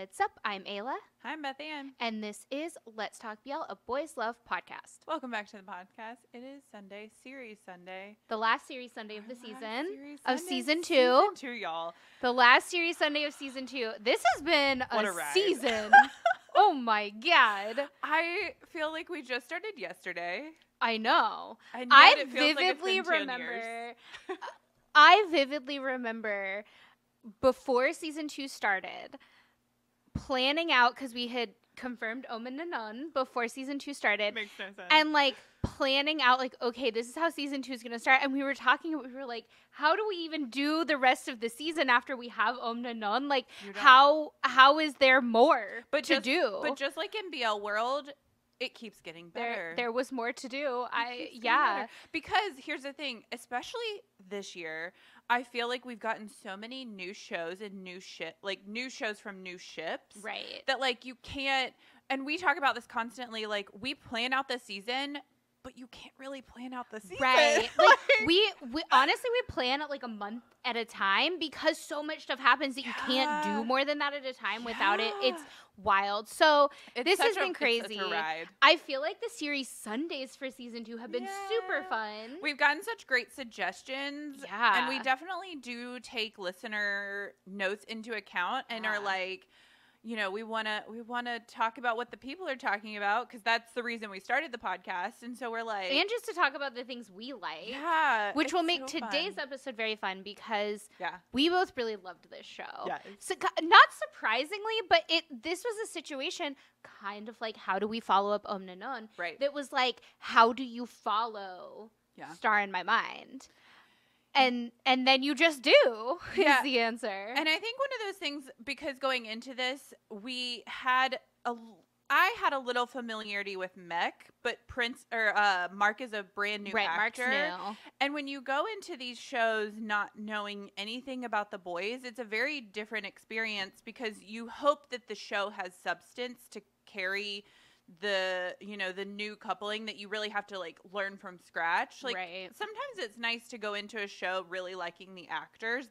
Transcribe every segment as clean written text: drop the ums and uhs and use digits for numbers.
What's up? I'm Ayla. Hi, I'm Beth Ann. And this is Let's Talk BL, a Boys Love podcast. Welcome back to the podcast. It is Sunday, Series Sunday. The last Series Sunday of the season. Season 2. Season 2, y'all. The last Series Sunday of Season 2. This has been a ride. season. Oh my God. I feel like we just started yesterday. I know. And I yet it feels like it's vividly been 10 remember. years. I vividly remember before Season 2 started, planning out, because we had confirmed Omen and Nun before Season 2 started. Makes no sense. And, like, planning out, like, okay, this is how Season 2 is going to start. And we were talking, we were like, how do we even do the rest of the season after we have Omen and Nun? Like, how is there more to do? But just like in BL World, it keeps getting better. There was more to do. Better. Because here's the thing, especially this year, I feel like we've gotten so many new shows and new shows from new ships. Right. That, like, you can't, and we talk about this constantly, like, we plan out the season, but you can't really plan out the season. Right. Like, we honestly, we plan it like a month at a time because so much stuff happens that you can't do more than that at a time without it. It's wild. So this has been crazy. It's such a ride. I feel like the series Sundays for Season 2 have been super fun. We've gotten such great suggestions. Yeah. And we definitely do take listener notes into account and are like, you know, we want to talk about what the people are talking about because that's the reason we started the podcast. And so we're like, and just to talk about the things we like. Yeah. Which will make today's episode very fun because yeah, we both really loved this show. Yes. So, not surprisingly, but this was a situation kind of like, how do we follow up Om Na Nun? Right. That was like, how do you follow Star in My Mind? And then you just do is the answer. And I think one of those things, because going into this, I had a little familiarity with Mech, but Mark is a brand new actor. Mark's new. And when you go into these shows not knowing anything about the boys, it's a very different experience because you hope that the show has substance to carry the new coupling that you really have to like learn from scratch. Like sometimes it's nice to go into a show really liking the actors.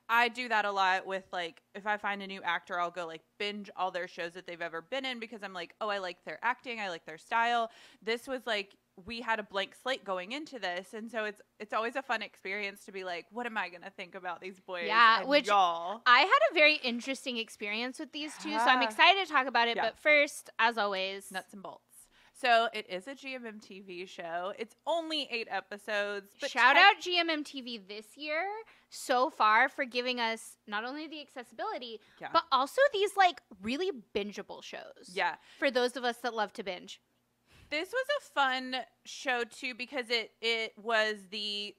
I do that a lot with, like, if I find a new actor, I'll go like binge all their shows that they've ever been in because I'm like, oh, I like their acting, I like their style. This was like, we had a blank slate going into this, and so it's always a fun experience to be like, what am I gonna think about these boys? Yeah, which y'all. I had a very interesting experience with these two, so I'm excited to talk about it. But first, as always, nuts and bolts. So it is a GMMTV show. It's only 8 episodes. But shout out GMMTV this year so far for giving us not only the accessibility, but also these like really bingeable shows. Yeah, for those of us that love to binge. This was a fun show, too, because it was the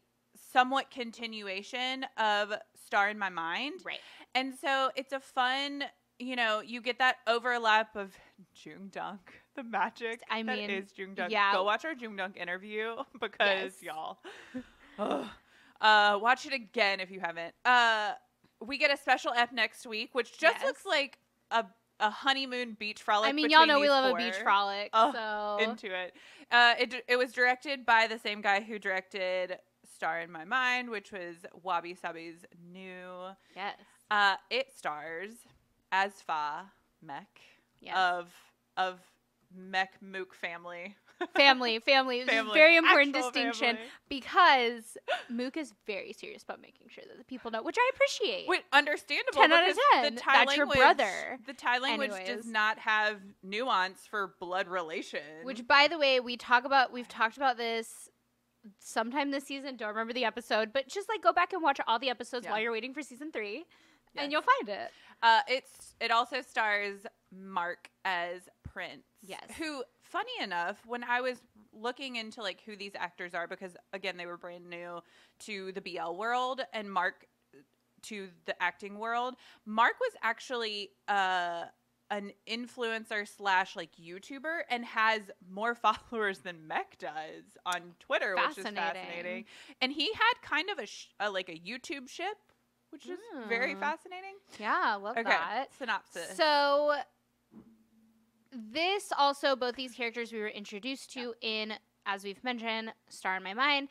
somewhat continuation of Star in My Mind. Right. And so it's a fun, you get that overlap of Jungdunk, the magic that is Jungdunk. Yeah. Go watch our Jungdunk interview because, y'all, watch it again if you haven't. We get a special ep next week, which just looks like a honeymoon beach frolic. I mean, y'all know we love a beach frolic, so into it. It was directed by the same guy who directed Star in My Mind, which was Wabi Sabi's new. Yes. It stars Asfa Mech of Mech Mook family. Family. Very important distinction because Mook is very serious about making sure that the people know, which I appreciate. Wait, understandable. 10 out of 10. The Thai That's language, your brother. The Thai language does not have nuance for blood relation. Which, by the way, we've talked about this sometime this season. Don't remember the episode, but just like go back and watch all the episodes while you're waiting for season 3, and you'll find it. It also stars Mark as Prince. Yes. Who, funny enough, when I was looking into like who these actors are, because again they were brand new to the BL world and Mark to the acting world, Mark was actually an influencer / like YouTuber and has more followers than Mech does on Twitter, which is fascinating. And he had kind of a YouTube ship, which is very fascinating. Yeah, love that. Synopsis. So this also, both these characters we were introduced to in, as we've mentioned, Star in My Mind.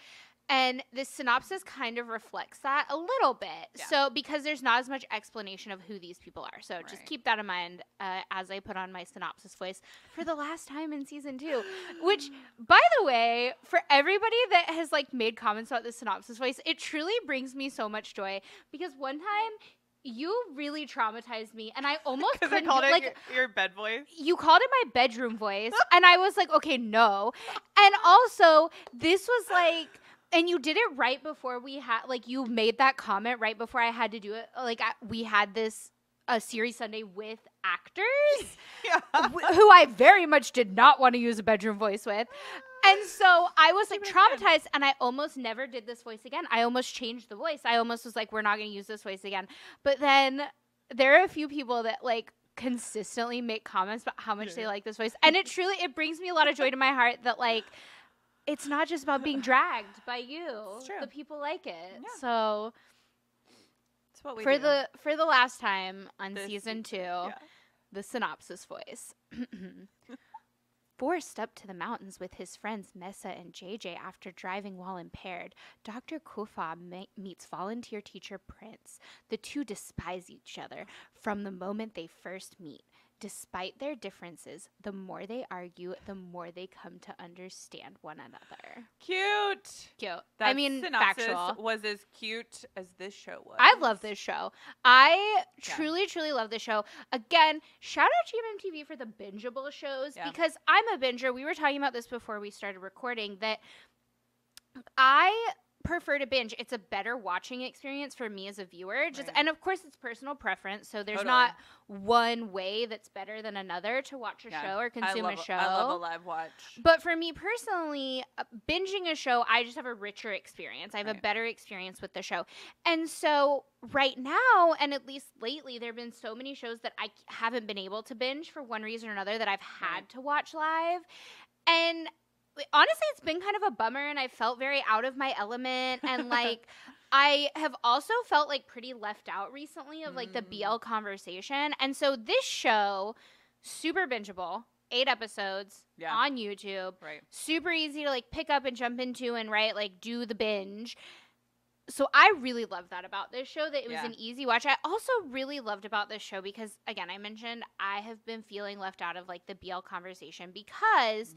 And this synopsis kind of reflects that a little bit. Yeah. So, because there's not as much explanation of who these people are. So, just keep that in mind as I put on my synopsis voice for the last time in season 2. Which, by the way, for everybody that has, like, made comments about the synopsis voice, it truly brings me so much joy. Because one time, you really traumatized me, and I almost couldn't. Called it your bed voice. You called it my bedroom voice, and I was like, okay, no. And also, this was like, and you did it right before we had, like, you made that comment right before I had to do it. Like, we had a series Sunday with actors who I very much did not want to use a bedroom voice with. And so I was like traumatized, and I almost never did this voice again. I almost changed the voice. I almost was like, we're not going to use this voice again. But then there are a few people that like consistently make comments about how much they like this voice. And it brings me a lot of joy to my heart that like, it's not just about being dragged by you. It's true. The people like it. Yeah. So that's what we for do. For the last time on season 2, the synopsis voice. Forced up to the mountains with his friends Mesa and JJ after driving while impaired, Dr. Kufa meets volunteer teacher Prince. The two despise each other from the moment they first meet. Despite their differences, the more they argue, the more they come to understand one another. Cute. I mean, synopsis factual. Was as cute as this show was. I love this show. I truly, truly love this show. Again, shout out GMMTV for the bingeable shows because I'm a binger. We were talking about this before we started recording that I prefer to binge. It's a better watching experience for me as a viewer. And of course it's personal preference, so there's not one way that's better than another to watch a show or consume a show. I love a live watch. But for me personally, binging a show, I just have a richer experience. I have a better experience with the show. And so right now, and at least lately, there have been so many shows that I haven't been able to binge for one reason or another that I've had to watch live. And honestly, it's been kind of a bummer, and I felt very out of my element, and like I have also felt like pretty left out recently of like the BL conversation. And so this show, super bingeable, 8 episodes on YouTube, super easy to like pick up and jump into and like do the binge. So I really love that about this show, that it was an easy watch. I also really loved about this show because, again, I mentioned I have been feeling left out of like the BL conversation because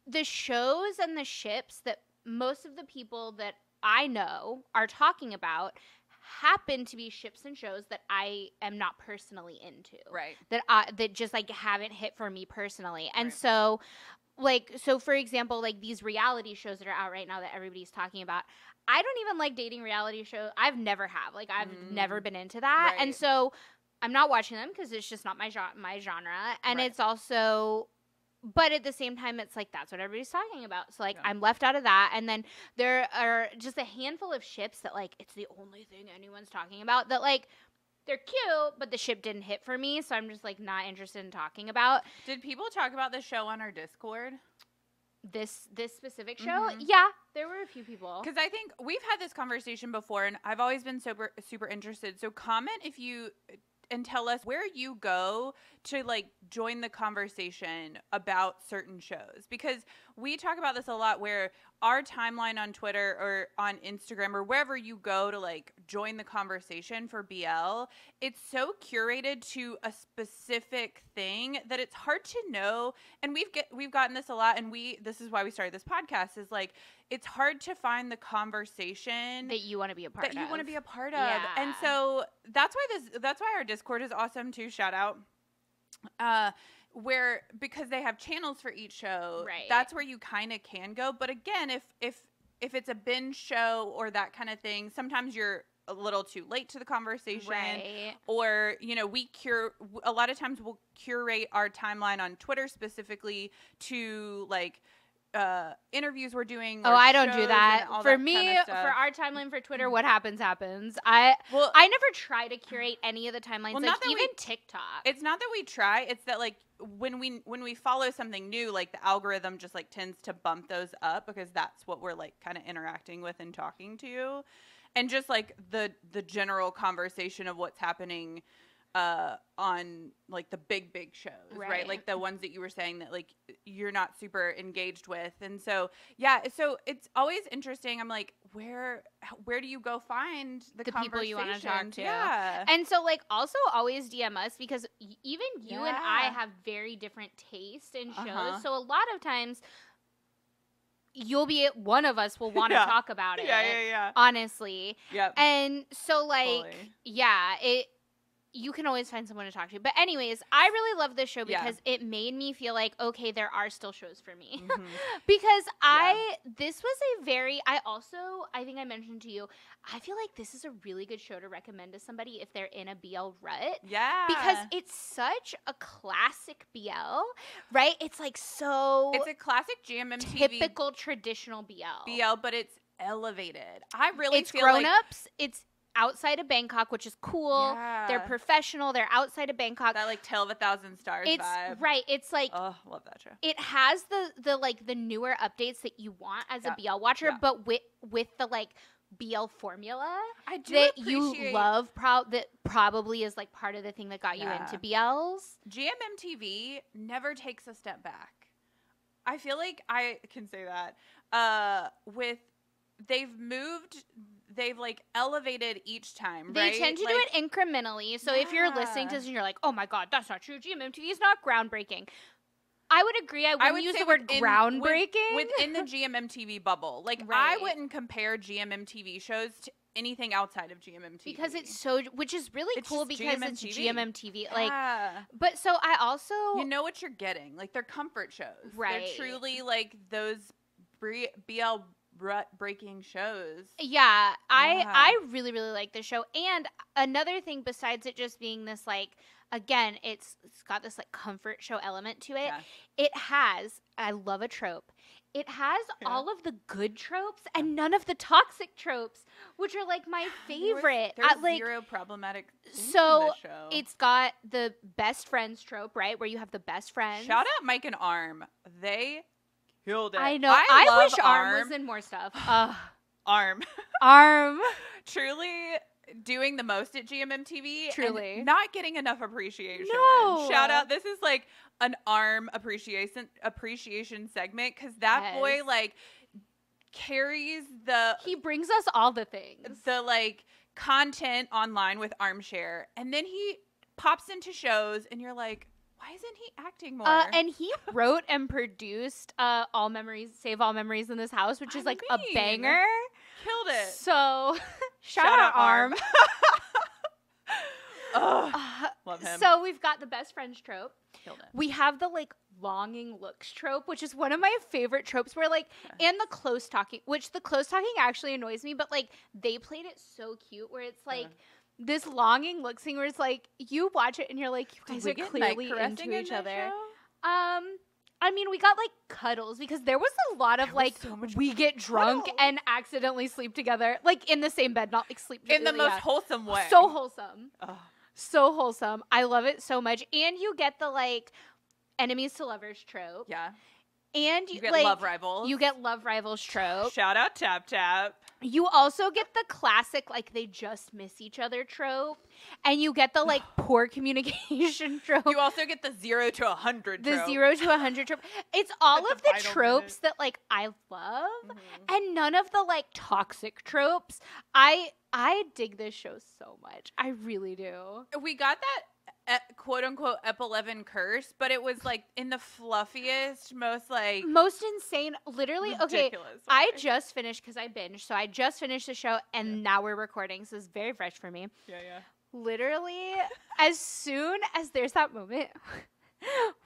the shows and the ships that most of the people that I know are talking about happen to be ships and shows that I am not personally into. Right. That just like haven't hit for me personally. And so for example, like these reality shows that are out right now that everybody's talking about, I don't even like dating reality shows. I've never have. Like I've never been into that. Right. And so I'm not watching them because it's just not my genre. And it's also, but at the same time, it's like, that's what everybody's talking about. So, like, I'm left out of that. And then there are just a handful of ships that, like, it's the only thing anyone's talking about that, like, they're cute, but the ship didn't hit for me. So I'm just, like, not interested in talking about. Did people talk about the show on our Discord? This specific show? Yeah, there were a few people. Because I think we've had this conversation before, and I've always been super interested. So comment if you... and tell us where you go to like join the conversation about certain shows, because we talk about this a lot where our timeline on Twitter or on Instagram or wherever you go to like join the conversation for BL, it's so curated to a specific thing that it's hard to know. And we've gotten this a lot, and this is why we started this podcast, is like it's hard to find the conversation that you want to be a part of. Yeah. And so that's why our Discord is awesome too. Shout out. Because they have channels for each show, that's where you kind of can go. But again, if it's a binge show or that kind of thing, sometimes you're a little too late to the conversation, or a lot of times we'll curate our timeline on Twitter specifically to like interviews we're doing. I don't do that. For me, kind of for our timeline for Twitter, what happens. I never try to curate any of the timelines. Well, like even TikTok. It's not that we try. It's that like when we follow something new, like the algorithm just like tends to bump those up because that's what we're like kind of interacting with and talking to, and just like the general conversation of what's happening on like the big shows, right? Like the ones that you were saying that like you're not super engaged with. And so, yeah, so it's always interesting. I'm like, where do you go find the people you want to talk to? Yeah. And so like also always DM us, because even you and I have very different taste in shows. So a lot of times one of us will want to talk about it. Yeah. Honestly. Yep. And so like, you can always find someone to talk to. But anyways, I really love this show because it made me feel like, okay, there are still shows for me. Mm-hmm. Because this was I think I mentioned to you, I feel like this is a really good show to recommend to somebody if they're in a BL rut. Yeah. Because it's such a classic BL, right? It's like so. It's a classic GMMTV. Typical traditional BL. But it's elevated. I really feel like. It's grown-ups. It's outside of Bangkok, which is cool. Yeah. They're professional. They're outside of Bangkok. That like Tale of 1,000 Stars vibe. Right. It's like, oh, love that show. It has the newer updates that you want as a BL watcher, but with the like BL formula that you love, that probably is like part of the thing that got you into BLs. GMMTV never takes a step back. I feel like I can say that they've like elevated each time, right? They tend to do it incrementally. So if you're listening to this and you're like, oh my God, that's not true. GMMTV is not groundbreaking. I would agree. I wouldn't use the word groundbreaking. Within the GMMTV bubble. Like, I wouldn't compare GMMTV shows to anything outside of GMMTV. Because which is really cool because it's GMMTV. Like, but so I also. You know what you're getting. Like, they're comfort shows. Right. They're truly like those BL rut-breaking shows. Yeah, I really, really like this show. And another thing besides it just being this, like, again, it's got this, like, comfort show element to it. Yeah. It has, I love a trope, it has all of the good tropes and none of the toxic tropes, which are, like, my favorite. There's like, zero problematic things so in this show. It's got the best friends trope, right, where you have the best friends. Shout out Mike and Arm. They killed it. I know. I wish Arm was in more stuff. Arm. Arm. Truly doing the most at GMMTV. Truly. And not getting enough appreciation. No. Shout out. This is like an Arm appreciation segment because that boy like carries He brings us all the things. The like content online with Armshare. And then he pops into shows and you're like, why isn't he acting more? And he wrote and produced Save All Memories in This House, which is like a banger. Killed it. So, shout out Arm. Love him. So we've got the best friends trope. Killed it. We have the like longing looks trope, which is one of my favorite tropes where like, and the close talking, which the close talking actually annoys me, but like they played it so cute where it's like, this longing look scene where it's like you watch it and you're like, you guys are clearly into each other. I mean, we got like cuddles because there was a lot of like we get drunk and accidentally sleep together, like in the same bed, not like sleep together. In the most wholesome way. So wholesome. So wholesome. I love it so much. And you get the like enemies to lovers trope. Yeah. And you get like, love rivals. You get love rivals trope. Shout out Tap Tap. You also get the classic, like, they just miss each other trope. And you get the, like, poor communication trope. You also get the 0 to 100 trope. The 0 to 100 trope. It's all of the tropes that, like, I love. Mm-hmm. And none of the, like, toxic tropes. I dig this show so much. I really do. We got that quote unquote Ep11 curse, but it was like in the fluffiest, most insane, literally. Okay, I just finished because I binged, so I just finished the show, and now we're recording, so it's very fresh for me. Yeah. Literally, as soon as there's that moment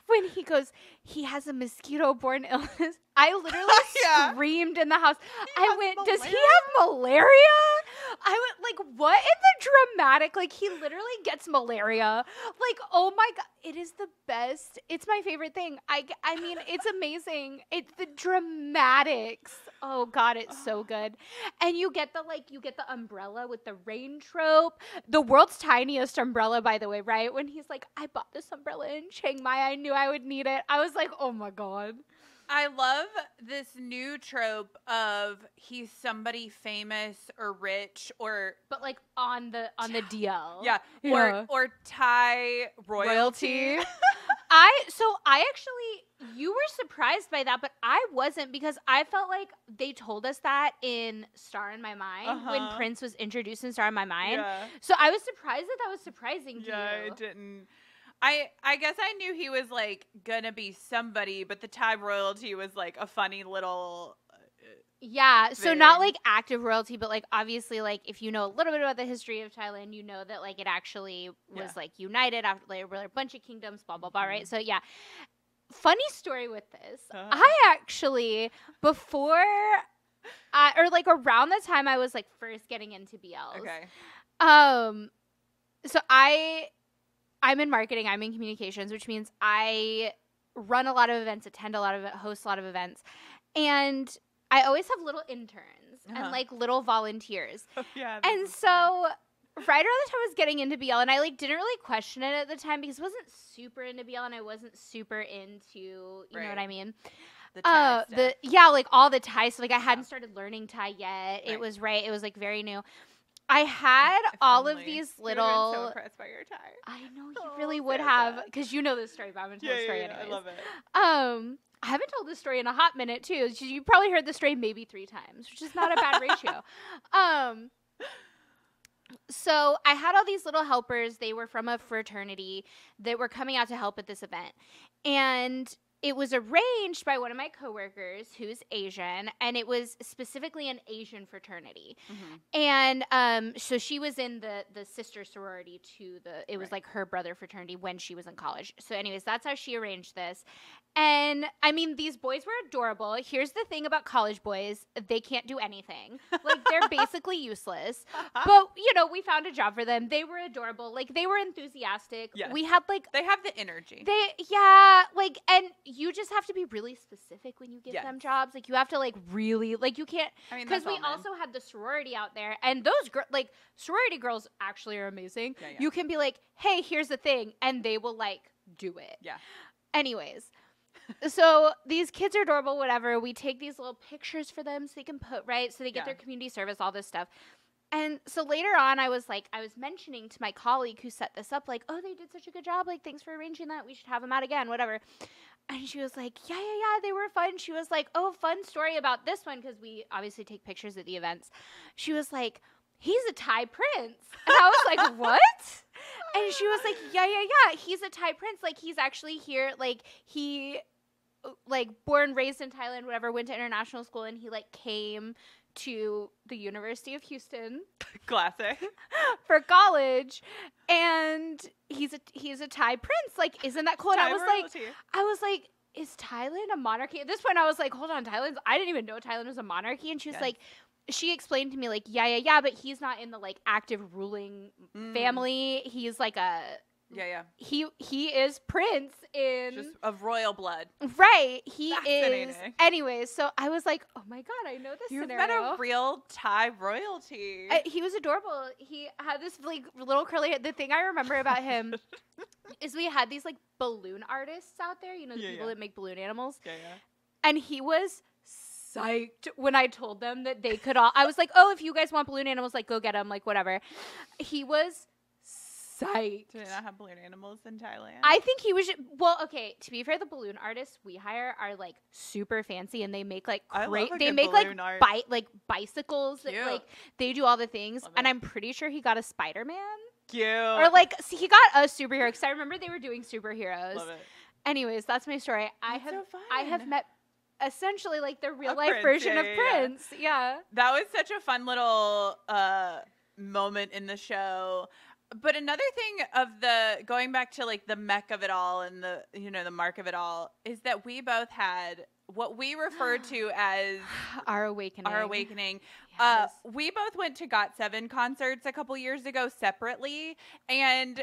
when he goes, he has a mosquito-borne illness. I literally screamed in the house. I went, does he have malaria? I went, like, what in the dramatic? Like, he literally gets malaria. Like, oh my God. It is the best. It's my favorite thing. I mean, it's amazing. It's the dramatics. Oh God, it's so good. And you get the umbrella with the rain trope. The world's tiniest umbrella, by the way, right? When he's like, I bought this umbrella in Chiang Mai. I knew I would need it. I was like, oh my God. I love this new trope of he's somebody famous or rich or but like on the DL. Yeah. Or Thai royalty. I actually, you were surprised by that, but I wasn't, because I felt like they told us that in Star in My Mind when Prince was introduced in Star in My Mind. Yeah. So I was surprised that was surprising to you. Yeah, I didn't. I guess I knew he was like gonna be somebody, but the Thai royalty was like a funny little yeah, so thing. not like active royalty, but like obviously like if you know a little bit about the history of Thailand, you know that like it actually was like united after like a bunch of kingdoms, blah blah blah, right? So yeah. Funny story with this. I actually, before or like around the time I was like first getting into BLs. Okay. So I'm in marketing, I'm in communications, which means I run a lot of events, attend a lot of host a lot of events. And I always have little interns and like little volunteers. Yeah. And so right around the time I was getting into BL, and I like didn't really question it at the time because I wasn't super into BL and I wasn't super into, you know what I mean? The Thai stuff. Like all the Thai stuff. Like I hadn't started learning Thai yet. It was it was like very new. I had all of these little. You've been so impressed by your Thai. I know you really would have, because you know this story, but I'm gonna tell the story anyways. I love it. I haven't told this story in a hot minute too. You probably heard this story maybe 3 times, which is not a bad ratio. So I had all these little helpers. They were from a fraternity that were coming out to help at this event, and it was arranged by one of my coworkers who's Asian, and it was specifically an Asian fraternity. And so she was in the sister sorority to it was like her brother fraternity when she was in college. So anyways, that's how she arranged this. And I mean, these boys were adorable. Here's the thing about college boys. They can't do anything. Like, they're basically useless. But, you know, we found a job for them. They were adorable. Like, they were enthusiastic. Yes. We had, like... They have the energy. Like, and you just have to be really specific when you give them jobs. Like, you have to, like, really... Like, you can't... I mean, because we also had the sorority out there. And those, like, sorority girls actually are amazing. Yeah. You can be like, hey, here's the thing. And they will, like, do it. Yeah. Anyways... So these kids are adorable, whatever. We take these little pictures for them so they can put, right? So they get their community service, all this stuff. And so later on, I was mentioning to my colleague who set this up, like, oh, they did such a good job. Like, thanks for arranging that. We should have them out again, whatever. And she was like, yeah, they were fun. She was like, oh, fun story about this one, because we obviously take pictures at the events. She was like, he's a Thai prince. And I was like, what? And she was like, yeah, he's a Thai prince. Like, he's actually here. Like, he... like born, raised in Thailand, whatever, went to international school, and he like came to the University of Houston classic for college, and he's a Thai prince. Like, isn't that cool? And I was like, is Thailand a monarchy? At this point I was like, hold on, I didn't even know Thailand was a monarchy. And she was like, she explained to me like, yeah, but he's not in the like active ruling family. He's like a He is Prince in just of royal blood. Right. He is. Anyways, so I was like, oh my God, I know this scenario. You've met a real Thai royalty. He was adorable. He had this like little curly hair. The thing I remember about him is we had these like balloon artists out there, you know, the people that make balloon animals. Yeah. And he was psyched when I told them that they could all. I was like, oh, if you guys want balloon animals, like go get them, like whatever. He was psyched. Do they not have balloon animals in Thailand? I think he was. Well, okay. To be fair, the balloon artists we hire are like super fancy, and they make like they make like bicycles. That, like they do all the things, and I'm pretty sure he got a Spider-Man. Cute. Or like he got a superhero, because I remember they were doing superheroes. Love it. Anyways, that's my story. I have met essentially like the real life Prince, version of Prince. Yeah. That was such a fun little moment in the show. But another thing of the going back to like the mech of it all and the, you know, the mark of it all is that we both had what we refer to as our awakening. Yes. We both went to GOT7 concerts a couple years ago separately, and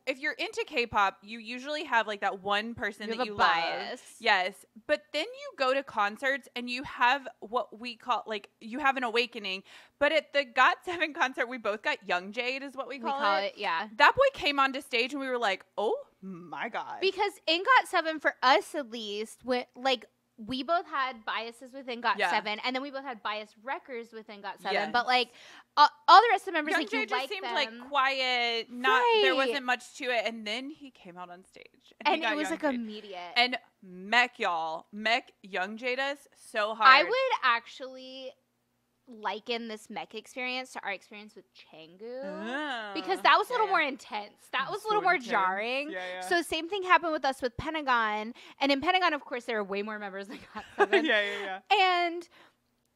if you're into K-pop, you usually have like that one person that you bias. Love. Yes, but then you go to concerts and you have what we call like you have an awakening. But at the GOT7 concert, we both got Young Jade, is what we call it. Yeah, that boy came onto stage and we were like, oh my God. Because in Got 7, for us at least, we both had biases within Got 7, and then we both had biased wreckers within Got 7. Yes. But all the rest of the members, Young Jay just seemed quiet. There wasn't much to it, and then he came out on stage, and it was immediate. And Mech, Young Jada so hard. I would actually liken this Mech experience to our experience with Changu, because that was a little more intense. That was a little more jarring. So same thing happened with us with Pentagon, and in Pentagon, of course, there are way more members than Got 7. And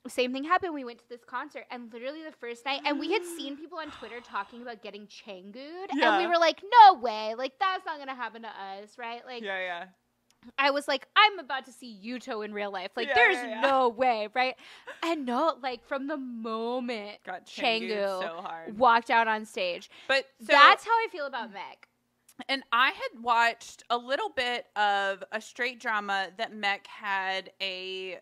same thing happened. We went to this concert, and literally the first night, and we had seen people on Twitter talking about getting Changu'd, and we were like, no way, that's not gonna happen to us, right? I was like, I'm about to see Yuto in real life. There's no way, right? And no, from the moment Changu so walked out on stage. But that's how I feel about Mech. And I had watched a little bit of a straight drama that Mech had a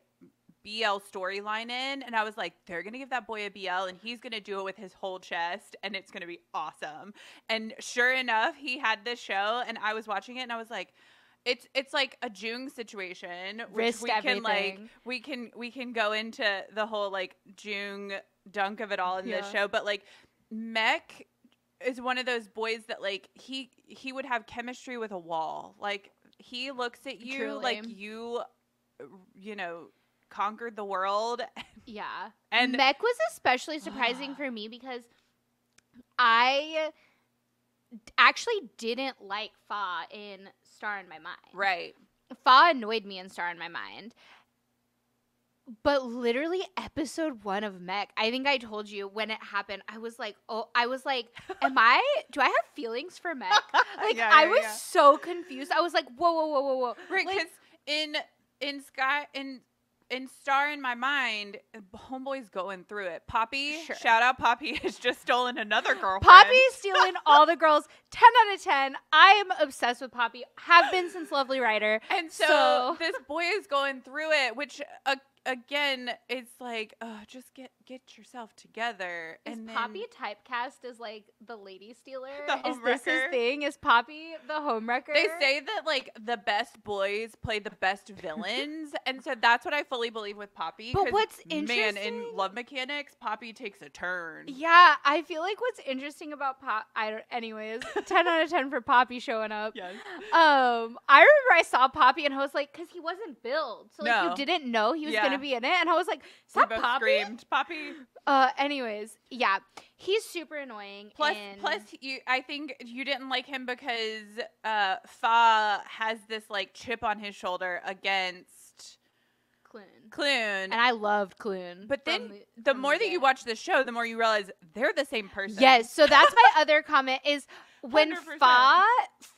BL storyline in, and I was like, they're gonna give that boy a BL, and he's gonna do it with his whole chest, and it's gonna be awesome. And sure enough, he had this show, and I was watching it, and I was like, it's like a Jung situation, which we can go into the whole Jung dunk of it all in this show, but Mech is one of those boys that he would have chemistry with a wall. He looks at you Truly. you know, conquered the world. Yeah. And Mech was especially surprising for me because I actually didn't like Fa in Star in My Mind. Right. Fa annoyed me in Star in My Mind. But literally episode 1 of Mech, I think I told you when it happened, I was like, do I have feelings for Mech? I was so confused. I was like, whoa. Right, because in Star in My Mind, homeboy's going through it. Poppy, shout out Poppy, has just stolen another girlfriend. Poppy's stealing all the girls. 10 out of 10. I am obsessed with Poppy. Have been since Lovely Writer. And so this boy is going through it, which again, it's just get yourself together. Is and Poppy typecast as the lady stealer? Is this his thing? Is Poppy the homewrecker? They say that the best boys play the best villains, and so that's what I fully believe with Poppy. But what's interesting, man, in Love Mechanics, Poppy takes a turn. Yeah, I feel like what's interesting about anyways, 10 out of 10 for Poppy showing up. Yes. I remember I saw Poppy and I was like, because he wasn't billed, so you didn't know he was gonna be in it, and I was like, is that Poppy? Screamed, Poppy. Anyways, yeah, he's super annoying. Plus, I think you didn't like him because Fa has this chip on his shoulder against Clune, and I loved Clune. But then the more that you watch the show, the more you realize they're the same person. Yes, so that's my other comment is when 100%. Fa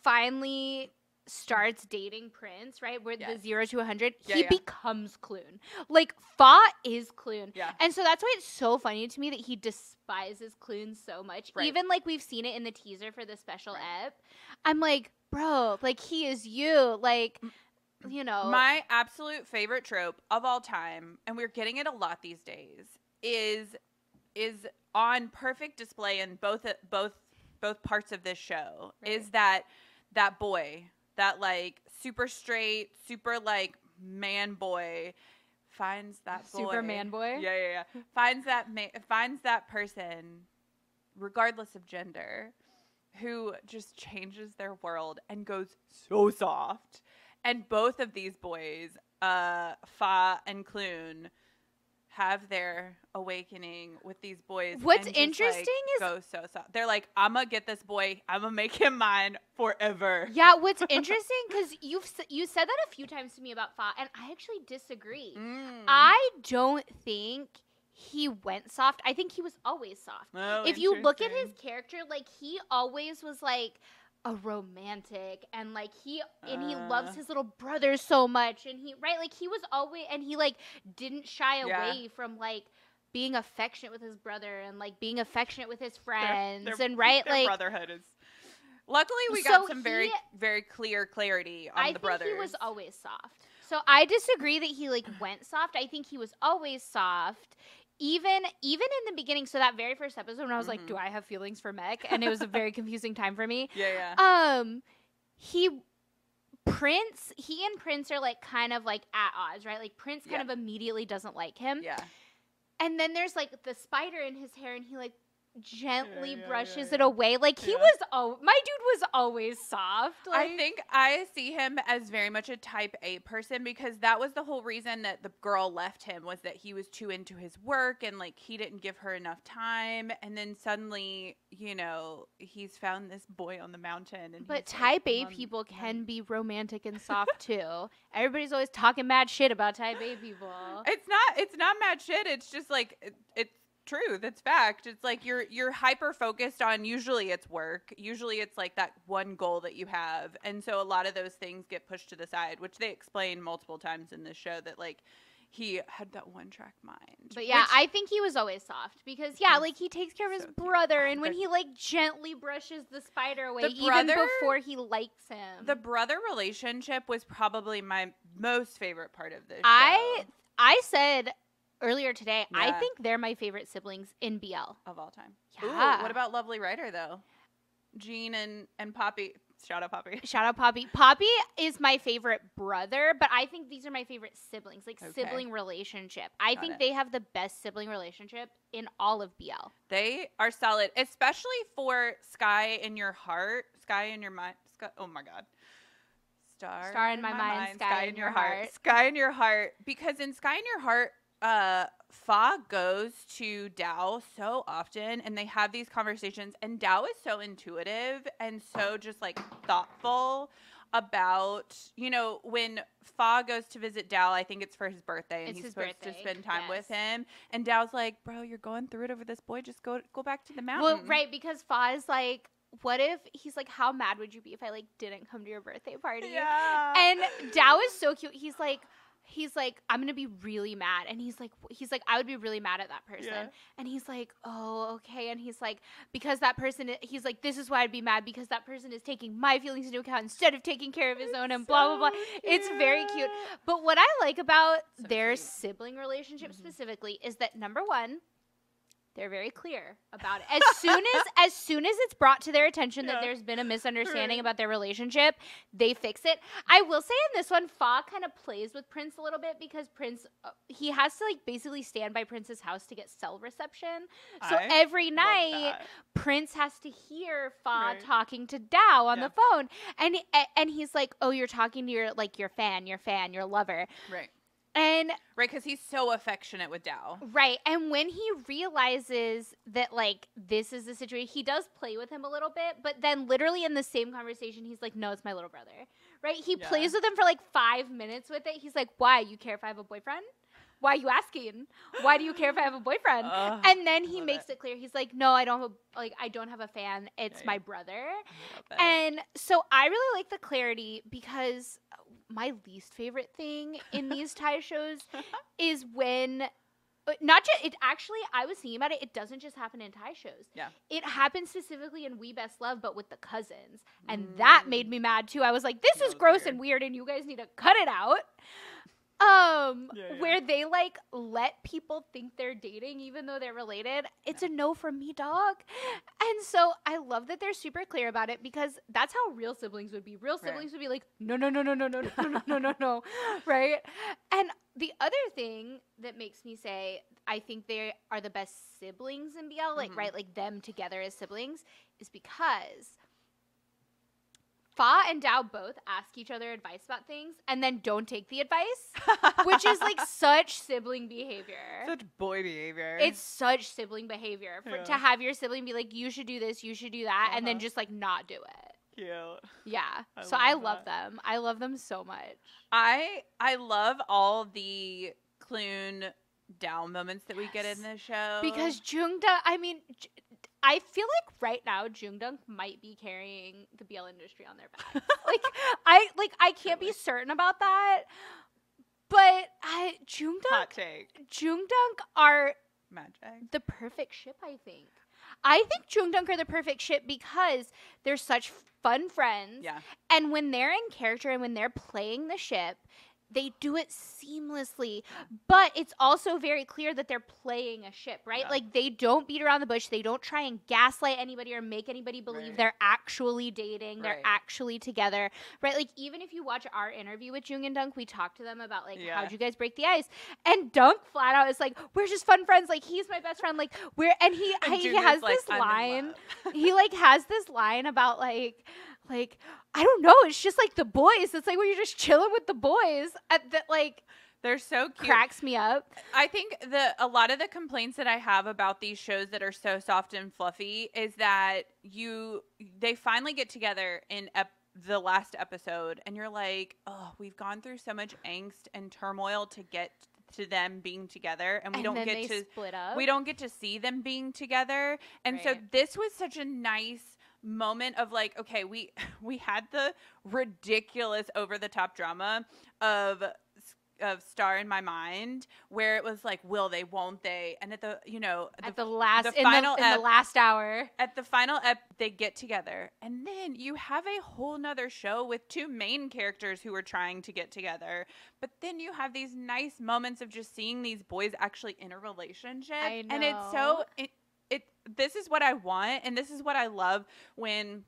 finally starts dating Prince, right? Where the 0 to 100, he becomes Clune. Fa is Clune. Yeah. And so that's why it's so funny to me that he despises Clune so much. Right. Even we've seen it in the teaser for the special ep. I'm like, bro, he is you. You know. My absolute favorite trope of all time, and we're getting it a lot these days, is on perfect display in both parts of this show. Right. Is that boy, that super straight, super man boy, finds that boy, super man boy, finds that person, regardless of gender, who just changes their world and goes so soft. And both of these boys, Fa and Clune, have their awakening with these boys. What's interesting is go so soft. They're like, I'm gonna get this boy. I'm gonna make him mine forever. Yeah, what's interesting, because you said that a few times to me about Fa, and I actually disagree. I don't think he went soft. I think he was always soft. Oh, if you look at his character, he always was a romantic, and he loves his little brother so much, and he was always, and he didn't shy away from being affectionate with his brother and being affectionate with his friends, and their brotherhood is. Luckily, we got some very, very clear clarity on the brothers. I think he was always soft. So I disagree that he went soft. I think he was always soft. Even in the beginning, so that very first episode when I was like, do I have feelings for Mech? And it was a very confusing time for me. Yeah. Prince and Prince are like kind of like at odds, right? Like Prince kind of immediately doesn't like him. Yeah. And then there's like the spider in his hair and he like gently brushes it away. Like my dude was always soft. Like, I think I see him as very much a type A person because that was the whole reason that the girl left him was that he was too into his work and like he didn't give her enough time. And then suddenly, you know, he's found this boy on the mountain. But type A people can be romantic and soft too. Everybody's always talking mad shit about type A people. It's not mad shit. It's just like it's truth. It's fact. It's like you're hyper focused on, usually it's work. Usually it's like that one goal that you have. And so a lot of those things get pushed to the side, which they explain multiple times in this show that like he had that one track mind. But yeah, I think he was always soft because like he takes care of his brother and when he like gently brushes the spider away even before he likes him. The brother relationship was probably my most favorite part of this show. I said earlier today, I think they're my favorite siblings in BL. Of all time. Yeah. Ooh, what about Lovely Writer, though? Jean and Poppy. Shout out Poppy. Shout out Poppy. Poppy is my favorite brother, but I think these are my favorite siblings, like sibling relationship. I think they have the best sibling relationship in all of BL. They are solid, especially for Sky in Your Heart. Sky in Your Mind. Oh, my God. Star in my mind, Sky in Your heart. Sky in Your Heart. Because in Sky in Your Heart, Fa goes to Dao so often and they have these conversations and Dao is so intuitive and so just like thoughtful about, you know, when Fa goes to visit Dao, I think it's for his birthday and he's supposed to spend time with him. And Dao's like, bro, you're going through it over this boy. Just go back to the mountain. Well, right. Because Fa is like, what if he's like, how mad would you be if I like didn't come to your birthday party? Yeah. And Dao is so cute. He's like, I'm going to be really mad. And he's like, I would be really mad at that person. Yeah. And he's like, oh, okay. And he's like, because that person, he's like, this is why I'd be mad because that person is taking my feelings into account instead of taking care of his own and blah, blah, blah. Cute. It's very cute. But what I like about their sibling relationship specifically is that number one, they're very clear about it. As soon as it's brought to their attention that there's been a misunderstanding about their relationship, they fix it. I will say in this one, Fa kind of plays with Prince a little bit because Prince, he has to like basically stand by Prince's house to get cell reception. So every night, Prince has to hear Fa talking to Dao on the phone, and he's like, "Oh, you're talking to your fan, your lover." Right. And because he's so affectionate with Dao. Right. And when he realizes that, like, this is the situation, he does play with him a little bit, but then literally in the same conversation, he's like, no, it's my little brother. Right? He plays with him for, like, 5 minutes with it. He's like, why? You care if I have a boyfriend? Why are you asking? Why do you care if I have a boyfriend? And then he makes it clear. He's like, no, I don't have a fan. It's my brother. And so I really like the clarity because my least favorite thing in these Thai shows is when I was thinking about it. It doesn't just happen in Thai shows. Yeah. It happens specifically in We Best Love, but with the cousins. And that made me mad too. I was like, this is gross and weird and you guys need to cut it out. Where they like let people think they're dating even though they're related. It's a no from me, dog. And so I love that they're super clear about it because that's how real siblings would be. Real siblings would be like, no, right? And the other thing that makes me say I think they are the best siblings in BL, like like them together as siblings, is because Fa and Dao both ask each other advice about things and then don't take the advice, which is like such sibling behavior. Such boy behavior. It's such sibling behavior to have your sibling be like, you should do this, you should do that, and then just like not do it. Cute. Yeah. I love them. I love them so much. I love all the Clune Dao moments that we get in this show. Because Jungda, I feel like right now Jungdunk might be carrying the BL industry on their back. I can't be certain about that, but Jungdunk are magic. The perfect ship. I think Jungdunk are the perfect ship because they're such fun friends. Yeah. And when they're in character and when they're playing the ship, They do it seamlessly, but it's also very clear that they're playing a ship, right? Yeah. Like, they don't beat around the bush. They don't try and gaslight anybody or make anybody believe Right. they're actually dating. They're Right. actually together, right? Like, even if you watch our interview with Jung and Dunk, we talked to them about, like, how'd you guys break the ice? And Dunk flat out is like, we're just fun friends. Like, he's my best friend. Like, and he has like, this line. He, like, has this line about, like, I don't know. It's just like the boys. It's like when you're just chilling with the boys. That, like, they're so cute. Cracks me up. I think a lot of the complaints that I have about these shows that are so soft and fluffy is that they finally get together in the last episode, and you're like, oh, we've gone through so much angst and turmoil to get to them being together, and we don't get to split up. We don't get to see them being together, and so this was such a nice moment of like, okay, we had the ridiculous over the top drama of Star in My Mind, where it was like, will they, won't they, and at the last hour, at the final they get together, and then you have a whole nother show with two main characters who are trying to get together, but then you have these nice moments of just seeing these boys actually in a relationship. I know. And it's so this is what I want, and this is what I love when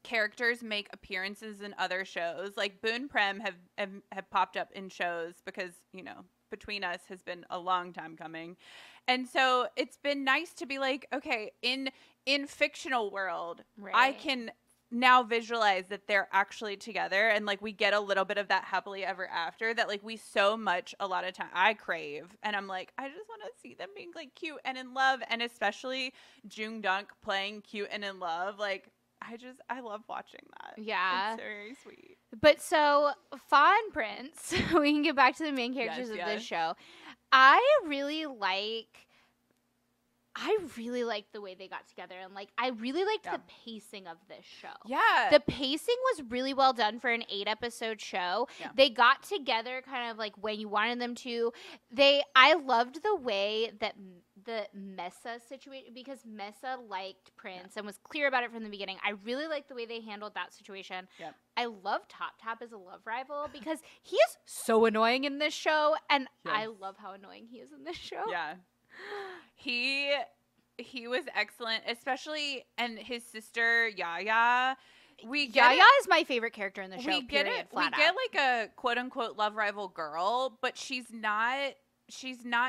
characters make appearances in other shows. Like Boone Prem have popped up in shows because, Between Us has been a long time coming. And so it's been nice to be like, okay, in fictional world, right. I can now visualize that they're actually together, and like we get a little bit of that happily ever after that like we so much a lot of time I crave, and I'm like, I just want to see them being like cute and in love, and especially Jung Dunk playing cute and in love. Like I love watching that. Yeah. It's very sweet. But so Fa and Prince, we can get back to the main characters of this show. I really like the way they got together, and like I really liked the pacing of this show. Yeah. The pacing was really well done for an 8-episode show. Yeah. They got together kind of like when you wanted them to. I loved the way that the Mesa situation, because Mesa liked Prince and was clear about it from the beginning. I really liked the way they handled that situation. Yep. I love Top Tap as a love rival because he is so annoying in this show, and I love how annoying he is in this show. Yeah. He was excellent, especially, and his sister Yaya. Yaya is my favorite character in the show. We get like a quote unquote love rival girl, but she's not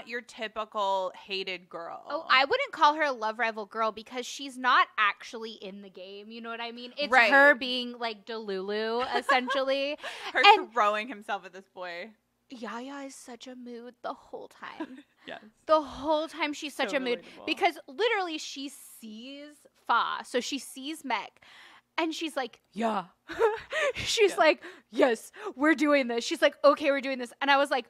your typical hated girl. Oh, I wouldn't call her a love rival girl because she's not actually in the game. You know what I mean? It's her being like Delulu, essentially. Her throwing himself at this boy. Yaya is such a mood the whole time. Yes. The whole time she's such a mood. Relatable. Because literally she sees Fa. So she sees Meg. And she's like, yeah. She's like, yes, we're doing this. She's like, okay, we're doing this. And I was like,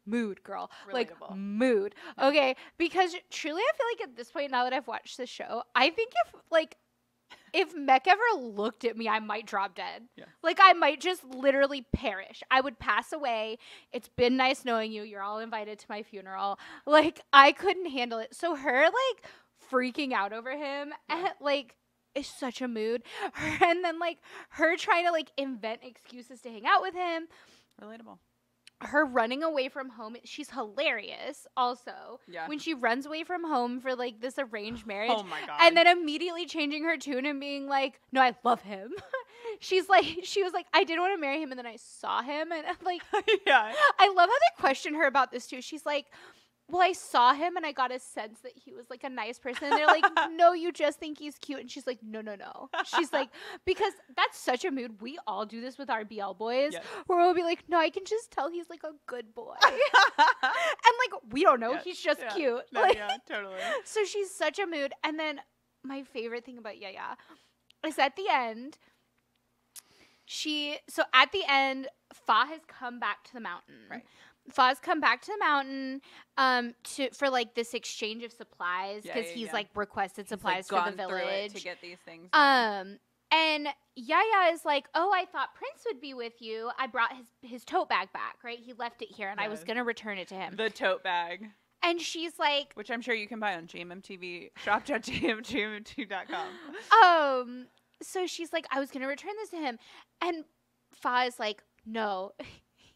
mood, girl. Relatable. Like, mood. Okay. Because truly, I feel like at this point, now that I've watched the show, I think if Mech ever looked at me, I might drop dead. Yeah. Like, I might just literally perish. I would pass away. It's been nice knowing you. You're all invited to my funeral. Like, I couldn't handle it. So her, like, freaking out over him, and, like, is such a mood. And then, like, her trying to, like, invent excuses to hang out with him. Relatable. Her running away from home, she's hilarious also. Yeah. When she runs away from home for like this arranged marriage. Oh my God. And then immediately changing her tune and being like, no, I love him. She was like, I didn't want to marry him, and then I saw him, and like, yeah. I love how they question her about this too. She's like, well, I saw him and I got a sense that he was like a nice person. And they're like, no, you just think he's cute. And she's like, no. She's like, because that's such a mood. We all do this with our BL boys, where we'll be like, no, I can just tell he's like a good boy. And like, we don't know. He's just cute. No, like, yeah, totally. So she's such a mood. And then my favorite thing about Yaya is at the end, Fa has come back to the mountain. Right. Fa's come back to the mountain for like this exchange of supplies because he's like requested supplies for the village to get these things. And Yaya is like, oh, I thought Prince would be with you. I brought his tote bag back, right? He left it here, and I was gonna return it to him. The tote bag. And she's like, which I'm sure you can buy on GMMTV, shop.gmmt.com. So she's like, I was gonna return this to him, and Fa is like, no.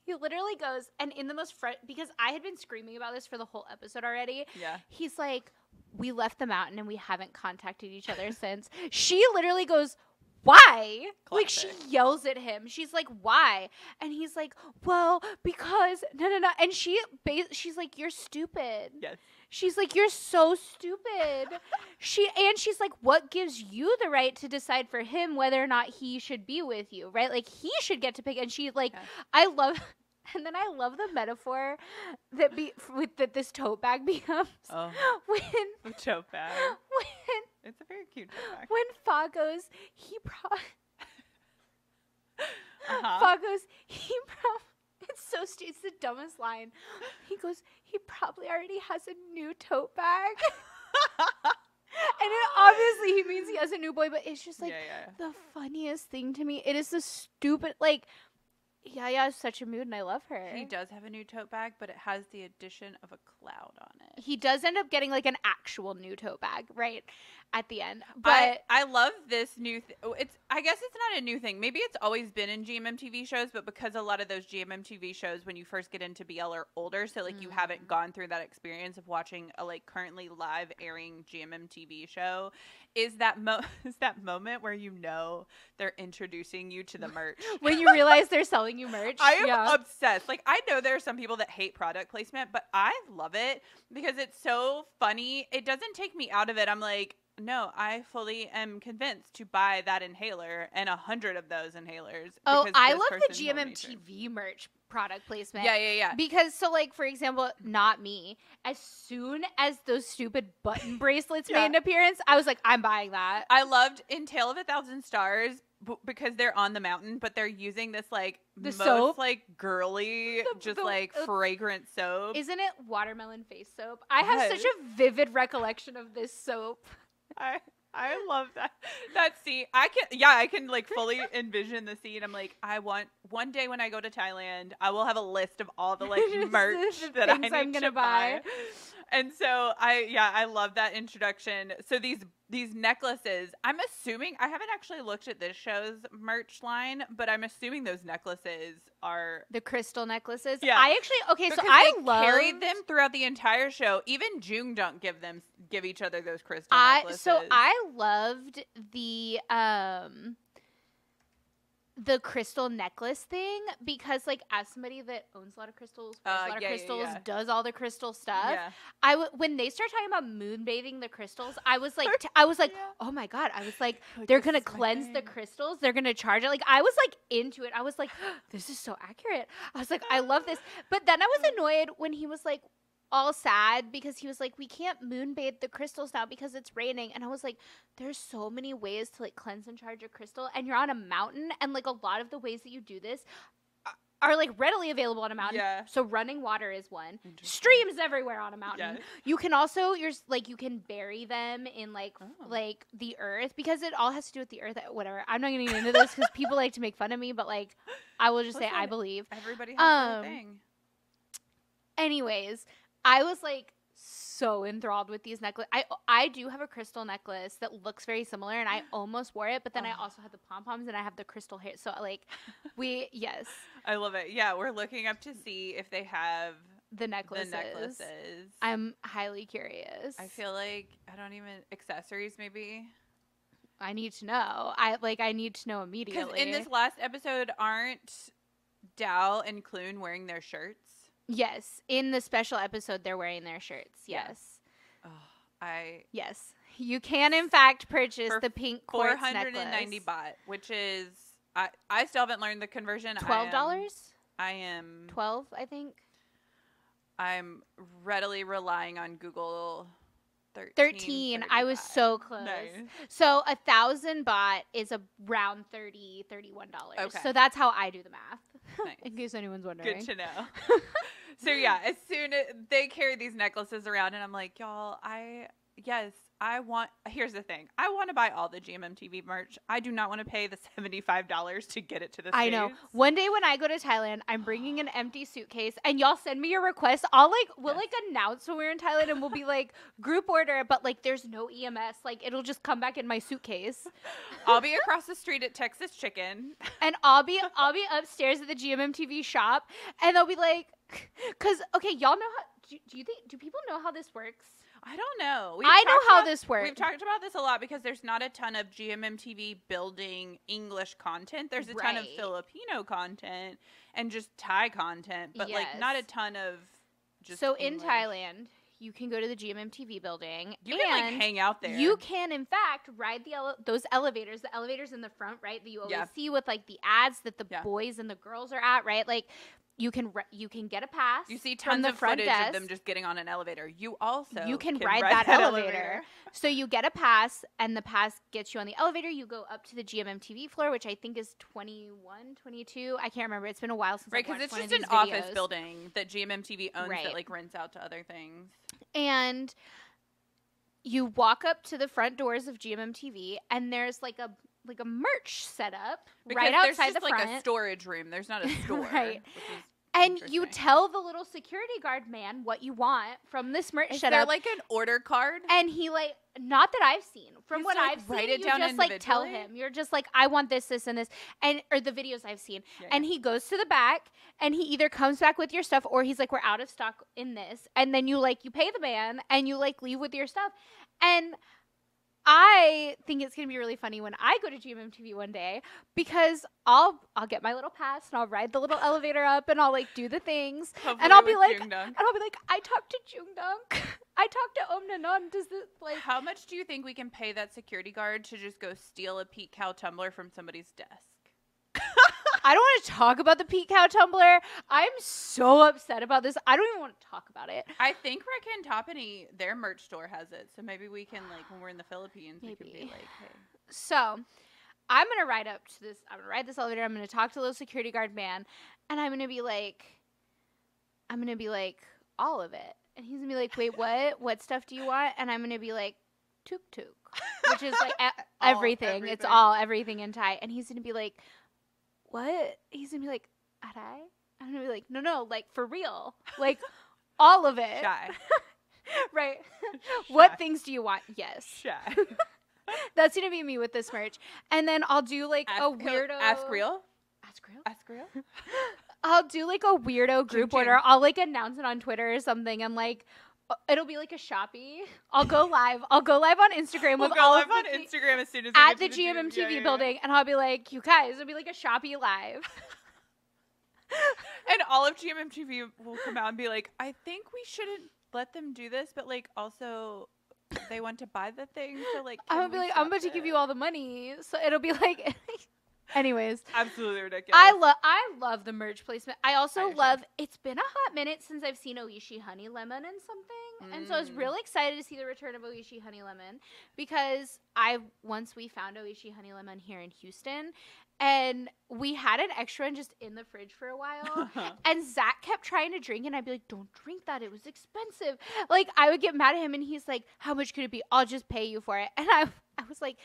He literally goes, and in the most because I had been screaming about this for the whole episode already. Yeah. He's like, we left the mountain and we haven't contacted each other since. She literally goes, why? Classic. Like, she yells at him. She's like, why? And he's like, well, because no. And she's like, you're stupid. Yes. She's like, you're so stupid. She's like, what gives you the right to decide for him whether or not he should be with you, right? Like, he should get to pick. And she's like, I love the metaphor that this tote bag becomes. Oh, the tote bag. It's a very cute tote bag. When Fa goes, it's so stupid. It's the dumbest line. He goes, he probably already has a new tote bag. And obviously he means he has a new boy, but it's just like the funniest thing to me. It is the stupid, like, Yaya has such a mood and I love her. He does have a new tote bag, but it has the addition of a cloud on it. He does end up getting like an actual new tote bag, right, at the end. But I love this new I guess it's not a new thing. Maybe it's always been in GMMTV shows, but because a lot of those GMMTV shows when you first get into BL are older, so like you haven't gone through that experience of watching a like currently live airing GMMTV show, is that moment where you know they're introducing you to the merch. When you realize they're selling you merch. I am obsessed. Like, I know there are some people that hate product placement, but I love it because it's so funny. It doesn't take me out of it. I'm like, no, I fully am convinced to buy that inhaler and 100 of those inhalers. Oh, I love the GMMTV merch product placement. Yeah. Because, so, like, for example, not me. As soon as those stupid button bracelets made an appearance, I was like, I'm buying that. I loved in Tale of a Thousand Stars because they're on the mountain, but they're using this, like, soap? like, girly, fragrant soap. Isn't it watermelon face soap? I have such a vivid recollection of this soap. I love that scene. I can like fully envision the scene. I'm like, I want one day when I go to Thailand, I will have a list of all the like merch that I'm gonna buy. And so I love that introduction. So these necklaces, I'm assuming, I haven't actually looked at this show's merch line, but I'm assuming those necklaces are the crystal necklaces. Yeah. I actually because they carried them throughout the entire show. Even Jungdunk give each other those crystal necklaces. So I loved the crystal necklace thing because, like, as somebody that owns a lot of crystals, does all the crystal stuff, when they start talking about moon bathing the crystals, I was like, oh my God. I was like, they're going to cleanse the crystals. They're going to charge it. Like, I was like into it. I was like, this is so accurate. I was like, I love this. But then I was annoyed when he was like, all sad because he was like, we can't moonbathe the crystals now because it's raining. And I was like, there's so many ways to like cleanse and charge a crystal, and you're on a mountain, and like a lot of the ways that you do this are like readily available on a mountain. So running water is one. Streams everywhere on a mountain. You can also you can bury them in like the earth, because it all has to do with the earth. Whatever. I'm not gonna get into this because people like to make fun of me, but like I will just say I believe everybody has their thing. Anyways, I was like so enthralled with these necklaces. I do have a crystal necklace that looks very similar, and I almost wore it, but then I also have the pom-poms and I have the crystal hair. So like I love it. Yeah, we're looking up to see if they have the necklaces. I'm highly curious. I feel like accessories maybe. I need to know. I need to know immediately. Because in this last episode, aren't Dal and Clune wearing their shirts? Yes, in the special episode, they're wearing their shirts. Yes. Yes, you can in fact purchase the pink quartz necklace. 490 baht, which is I still haven't learned the conversion. $12. I am 12, I think. I'm readily relying on Google. 13. I was so close. Nice. So 1,000 baht is around $31. Okay. So that's how I do the math. Nice. In case anyone's wondering. Good to know. So yeah, as soon as they carry these necklaces around, and I'm like, y'all, yes, here's the thing. I want to buy all the GMMTV merch. I do not want to pay the $75 to get it to the States. I know. One day when I go to Thailand, I'm bringing an empty suitcase, and y'all send me your request. We'll like announce when we're in Thailand, and we'll be like group order, but like there's no EMS. Like it'll just come back in my suitcase. I'll be across the street at Texas Chicken, and I'll be upstairs at the GMMTV shop, and they'll be like, because okay, y'all know how. Do people know how this works? I don't know. I know how this works. We've talked about this a lot because there's not a ton of GMMTV building English content. There's a ton of Filipino content and just Thai content, but like not a ton of just English. In Thailand, you can go to the GMMTV building. You can like hang out there. You can, in fact, ride those elevators. The elevators in the front, right? That you always see with like the ads that the boys and the girls are at, right? Like. You can get a pass. You see tons of footage of them just getting on an elevator. You can ride that elevator. So you get a pass, and the pass gets you on the elevator. You go up to the GMMTV floor, which I think is 21, 22. I can't remember. It's been a while since I've watched because one it's of just these an videos. office building that GMMTV owns that like rents out to other things. And you walk up to the front doors of GMMTV, and there's like a merch setup right outside the front. There's like a storage room. There's not a store. Right. And you tell the little security guard man what you want from this merch setup. Is there like an order card? And he like, not that I've seen. From what I've seen, write it you down just like tell him. You're just like, I want this, this, and this. Or the videos I've seen. Yeah. And he goes to the back, and he either comes back with your stuff, or he's like, we're out of stock in this. And then you pay the man, and you like leave with your stuff. And I think it's going to be really funny when I go to GMMTV one day, because I'll get my little pass, and I'll ride the little elevator up, and I'll like do the things. Hopefully and I'll be like, I talked to Jungdunk. I talked to Om Nanon. Does this like How much do you think we can pay that security guard to just go steal a Pete Cow tumbler from somebody's desk? I don't want to talk about the Pete Cow tumbler. I'm so upset about this. I don't even want to talk about it. I think Rakan Tapani, their merch store has it. So maybe we can, like, when we're in the Philippines, we can be like, hey. So I'm going to ride up to this. I'm going to ride this elevator. I'm going to talk to the little security guard man. And I'm going to be like, all of it. And he's going to be like, wait, what? What stuff do you want? And I'm going to be like, tuk tuk, which is like everything. It's all everything in Thai. And he's going to be like, what? He's gonna be like, arai? I'm gonna be like, no, like for real, like all of it. Shy. Right. Shy. What things do you want? Yes. Shy. That's gonna be me with this merch. And then I'll do like a weirdo. Ask real. I'll do like a weirdo group order. I'll like announce it on Twitter or something, and like it'll be like a Shopee. I'll go live on Instagram with all of Instagram as soon as at the GMMTV building, and I'll be like, you guys, it'll be like a Shopee live. And all of GMMTV will come out and be like, I think we shouldn't let them do this, but like also they want to buy the thing, so like I'm gonna be like, I'm about to give you all the money, so it'll be like. Anyways, absolutely ridiculous. I love the merch placement. I also love. It's been a hot minute since I've seen Oishi Honey Lemon in something, and so I was really excited to see the return of Oishi Honey Lemon, because once we found Oishi Honey Lemon here in Houston, and we had an extra one just in the fridge for a while, and Zach kept trying to drink, and I'd be like, "Don't drink that; it was expensive." Like I would get mad at him, and he's like, "How much could it be? I'll just pay you for it." And I was like.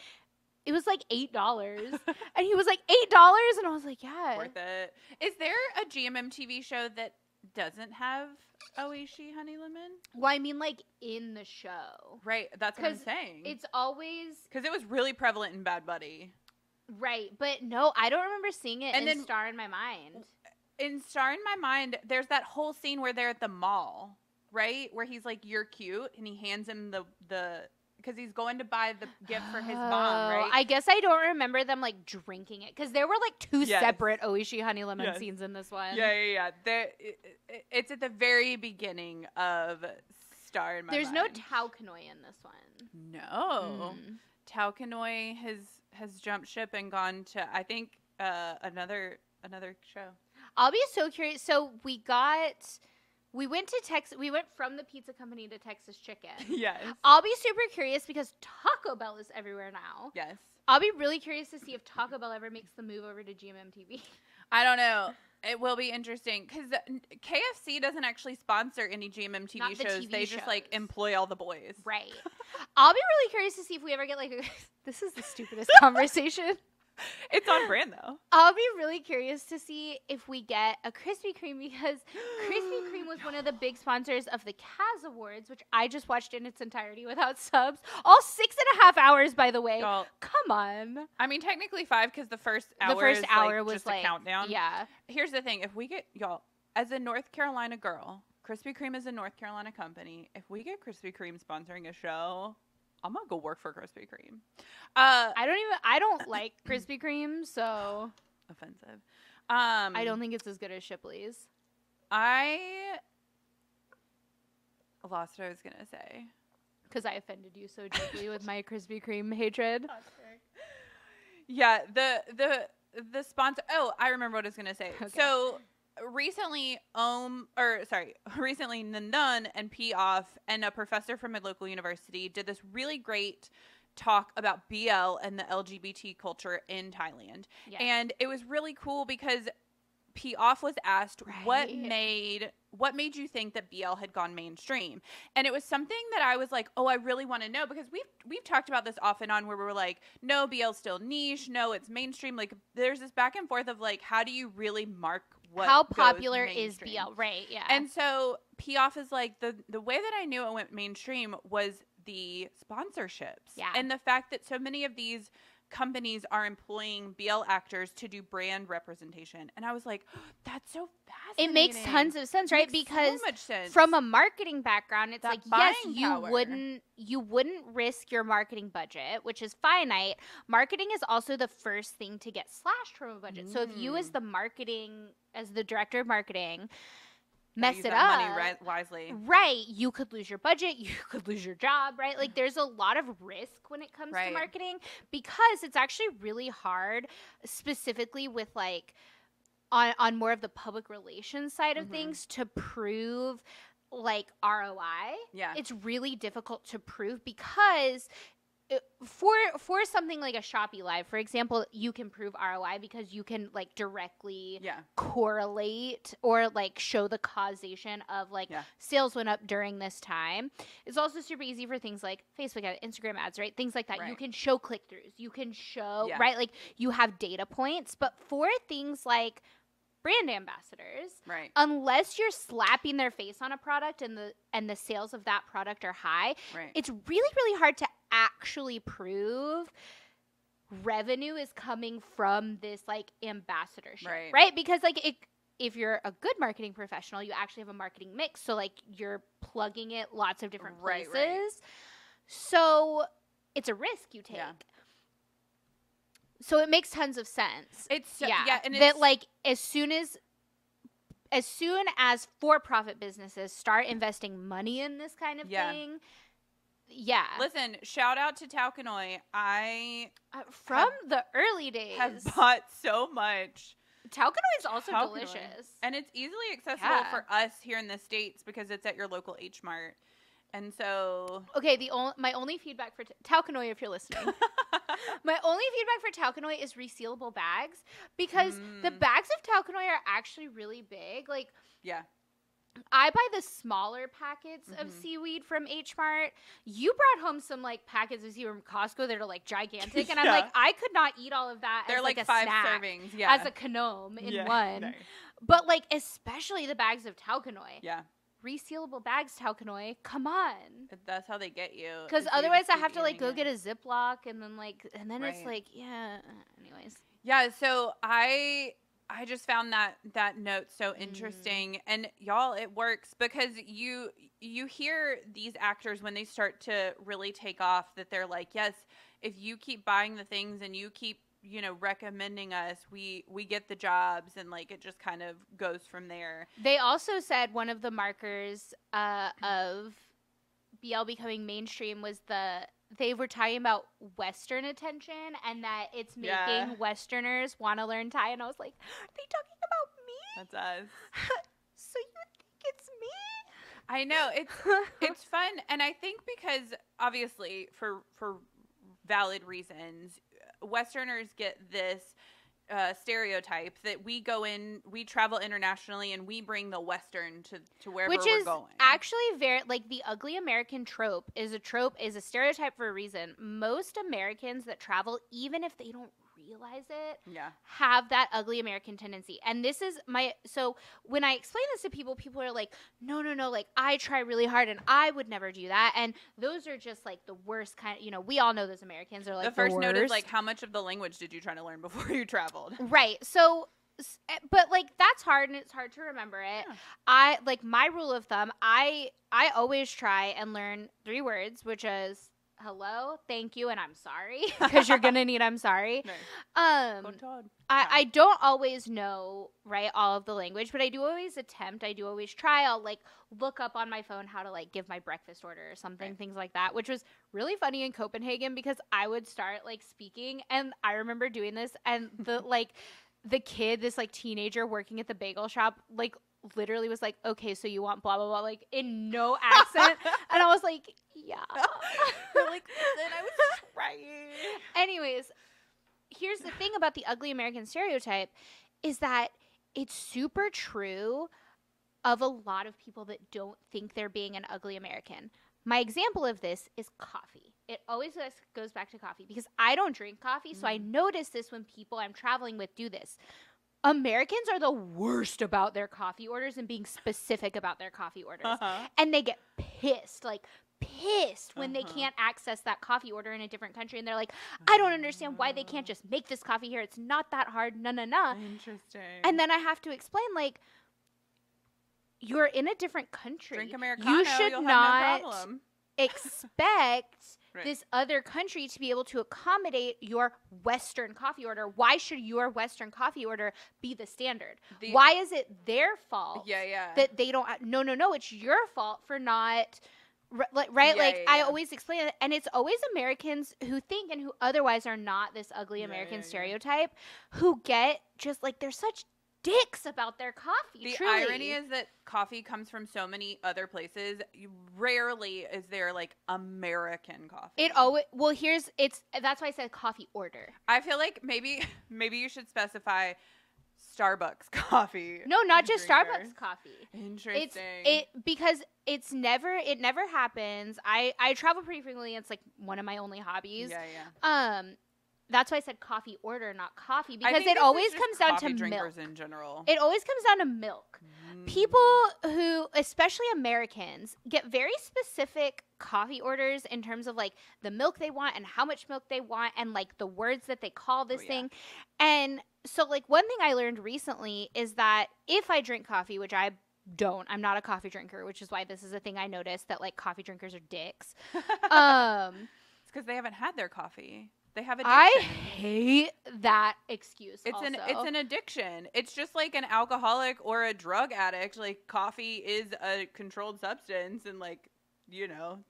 It was like $8. And he was like, $8? And I was like, yeah. Worth it. Is there a GMMTV show that doesn't have Oishi Honey Lemon? Well, I mean, like, in the show. Right. That's what I'm saying. It's always... Because it was really prevalent in Bad Buddy. Right. But no, I don't remember seeing it in Star in My Mind. In Star in My Mind, there's that whole scene where they're at the mall, right? Where he's like, you're cute. And he hands him the because he's going to buy the gift for his mom, right? I guess I don't remember them, like, drinking it. Because there were, like, two separate Oishi Honey Lemon scenes in this one. Yeah. It's at the very beginning of Star in My Mind. There's no Tao Kanoi in this one. No. Tao Kanoi has jumped ship and gone to, I think, another show. I'll be so curious. So we went to Texas. We went from the pizza company to Texas Chicken. Yes. I'll be super curious because Taco Bell is everywhere now. Yes. I'll be really curious to see if Taco Bell ever makes the move over to GMMTV. I don't know. It will be interesting because KFC doesn't actually sponsor any GMM Not TV the shows. TV They just like shows. employ all the boys. Right. I'll be really curious to see if we ever get like this is the stupidest conversation. It's on brand though. I'll be really curious to see if we get a Krispy Kreme because Krispy Kreme was one of the big sponsors of the Kaz Awards, which I just watched in its entirety without subs. All 6.5 hours, by the way. Y'all, come on. I mean, technically 5 because the first hour was just a countdown. Yeah. Here's the thing: if we get y'all as a North Carolina girl, Krispy Kreme is a North Carolina company. If we get Krispy Kreme sponsoring a show, I'm gonna go work for Krispy Kreme. I don't like Krispy Kreme, so offensive. I don't think it's as good as Shipley's. I lost what I was gonna say because I offended you so deeply with my Krispy Kreme hatred. Yeah, the sponsor. Oh, I remember what I was gonna say. Okay. So recently, recently, Nandan and P. Off and a professor from a local university did this really great talk about BL and the LGBT culture in Thailand. Yes. And it was really cool because P. Off was asked what made you think that BL had gone mainstream? And it was something that I was like, oh, I really want to know because we've talked about this off and on where we were like, no, BL's still niche, no, it's mainstream. Like there's this back and forth of like, how do you really mark how popular is BL? Right, yeah. And so P. Off is like the way that I knew it went mainstream was the sponsorships. Yeah. And the fact that so many of these companies are employing BL actors to do brand representation. And I was like, oh, that's so fascinating. It makes tons of sense, right? Because so much sense. From a marketing background, it's that like, yes, you wouldn't risk your marketing budget, which is finite. Marketing is also the first thing to get slashed from a budget. So if you as the director of marketing mess it up money wisely, right, you could lose your budget, you could lose your job, right? Like there's a lot of risk when it comes to marketing because it's actually really hard, specifically with like on more of the public relations side of things, to prove like ROI. Yeah, it's really difficult to prove because for something like a Shopee Live, for example, you can prove ROI because you can like directly correlate or like show the causation of like sales went up during this time. It's also super easy for things like Facebook ads, Instagram ads, right? Things like that. Right. You can show click-throughs. You can show, right? Like you have data points. But for things like brand ambassadors, right, unless you're slapping their face on a product and the sales of that product are high, it's really, really hard to actually prove revenue is coming from this like ambassadorship, right? Because like if you're a good marketing professional, you actually have a marketing mix, so like you're plugging it lots of different places, so it's a risk you take. So it makes tons of sense. And that like as soon as for-profit businesses start investing money in this kind of thing. Yeah. Listen, shout out to Taukanoi. I from the early days have bought so much. Taukanoi is also delicious. And it's easily accessible for us here in the States because it's at your local H Mart. And so okay, my only feedback for Taukanoi, if you're listening. My only feedback for Taukanoi is resealable bags because the bags of Taukanoi are actually really big. Like I buy the smaller packets of seaweed from H Mart. You brought home some like packets of seaweed from Costco that are like gigantic, and I'm like, I could not eat all of that. They're as, like a 5 snack, servings, as a gnome in one. Nice. But like, especially the bags of Taukanoi. Yeah. Resealable bags, Taukanoi. Come on. That's how they get you. Because otherwise, I have to like go get a Ziploc, and then it's like, anyways. Yeah. So I just found that note so interesting, and y'all, it works because you hear these actors when they start to really take off that they're like, yes, if you keep buying the things and you keep recommending us, we get the jobs, and like it just kind of goes from there. They also said one of the markers of BL becoming mainstream was they were talking about Western attention and that it's making Westerners want to learn Thai, and I was like, are they talking about me? That's us. So you think it's me? I know, it's fun, and I think because obviously for valid reasons, Westerners get this stereotype that we travel internationally and we bring the Western to wherever Which we're is going. actually very, like, the ugly American trope is a stereotype for a reason. Most Americans that travel, even if they don't realize it, have that ugly American tendency. And this is so when I explain this to people are like, no, like, I try really hard and I would never do that. And those are just like the worst kind of, we all know those Americans are like the first worst. note is like, how much of the language did you try to learn before you traveled? Right. So, but like, that's hard and it's hard to remember it. Yeah. I like, my rule of thumb, I always try and learn 3 words, which is hello, thank you, and I'm sorry, because you're gonna need I'm sorry. Nice. I don't always know, right, all of the language, but I do always attempt. I do always try. I'll like look up on my phone how to like give my breakfast order or something, right. Things like that, which was really funny in Copenhagen because I would start like speaking, and I remember doing this, and the kid, this like teenager working at the bagel shop, like literally was like, okay, so you want blah blah blah, like in no accent. And I was like, yeah. You're like, listen, I was trying. Anyways, here's the thing about the ugly American stereotype is that it's super true of a lot of people that don't think they're being an ugly American. My example of this is coffee. It always goes back to coffee because I don't drink coffee, so I notice this when people I'm traveling with do this. Americans are the worst about their coffee orders and being specific about their coffee orders. And they get pissed when they can't access that coffee order in a different country. And they're like, I don't understand why they can't just make this coffee here. It's not that hard. No. Interesting. And then I have to explain, like, you're in a different country. Drink Americano, you should you'll not have no problem. expect right. this other country to be able to accommodate your Western coffee order. Why should your Western coffee order be the standard? Why is it their fault that they don't? No. It's your fault for not. Right? I always explain it. And it's always Americans who think and who otherwise are not this ugly American stereotype who get just like, they're such dicks about their coffee. The truly. irony is that coffee comes from so many other places. Rarely is there like American coffee. It always that's why I said coffee order. I feel like maybe you should specify Starbucks coffee. No, not just Starbucks coffee. Interesting. Because it never happens. I travel pretty frequently. It's like one of my only hobbies. Yeah. That's why I said coffee order, not coffee, because it always comes down to milk. In general. It always comes down to milk. People who, especially Americans, get very specific coffee orders in terms of like the milk they want and how much milk they want and like the words that they call this thing. And so like one thing I learned recently is that if I drink coffee, which I'm not a coffee drinker, which is why this is a thing I noticed, that like coffee drinkers are dicks. It's because they haven't had their coffee. They have addiction. I hate that excuse. It's an addiction. It's just like an alcoholic or a drug addict. Like, coffee is a controlled substance, and like,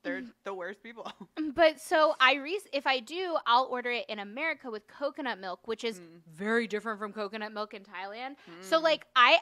they're the worst people. But so if I do, I'll order it in America with coconut milk, which is very different from coconut milk in Thailand. So like I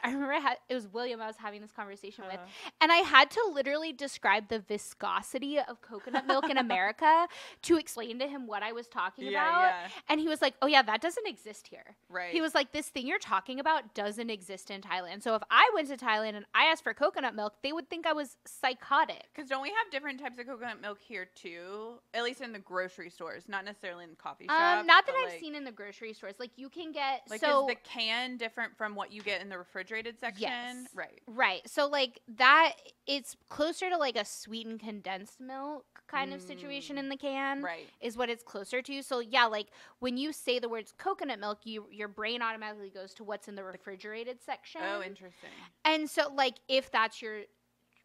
remember it was William I was having this conversation with, and I had to literally describe the viscosity of coconut milk in America to explain to him what I was talking about. Yeah. And he was like, oh yeah, that doesn't exist here. Right. He was like, this thing you're talking about doesn't exist in Thailand. So if I went to Thailand and I asked for coconut milk, they would think I was psychotic. Don't we have different types of coconut milk here too? At least in the grocery stores, not necessarily in the coffee shops. Not that I've seen in the grocery stores. Like, you can get is the can different from what you get in the refrigerated section? Yes. Right. So like that, it's closer to like a sweetened condensed milk kind of situation in the can. Right. Is what it's closer to. So yeah, like when you say the words coconut milk, your brain automatically goes to what's in the refrigerated section. Oh, interesting. And so like if that's your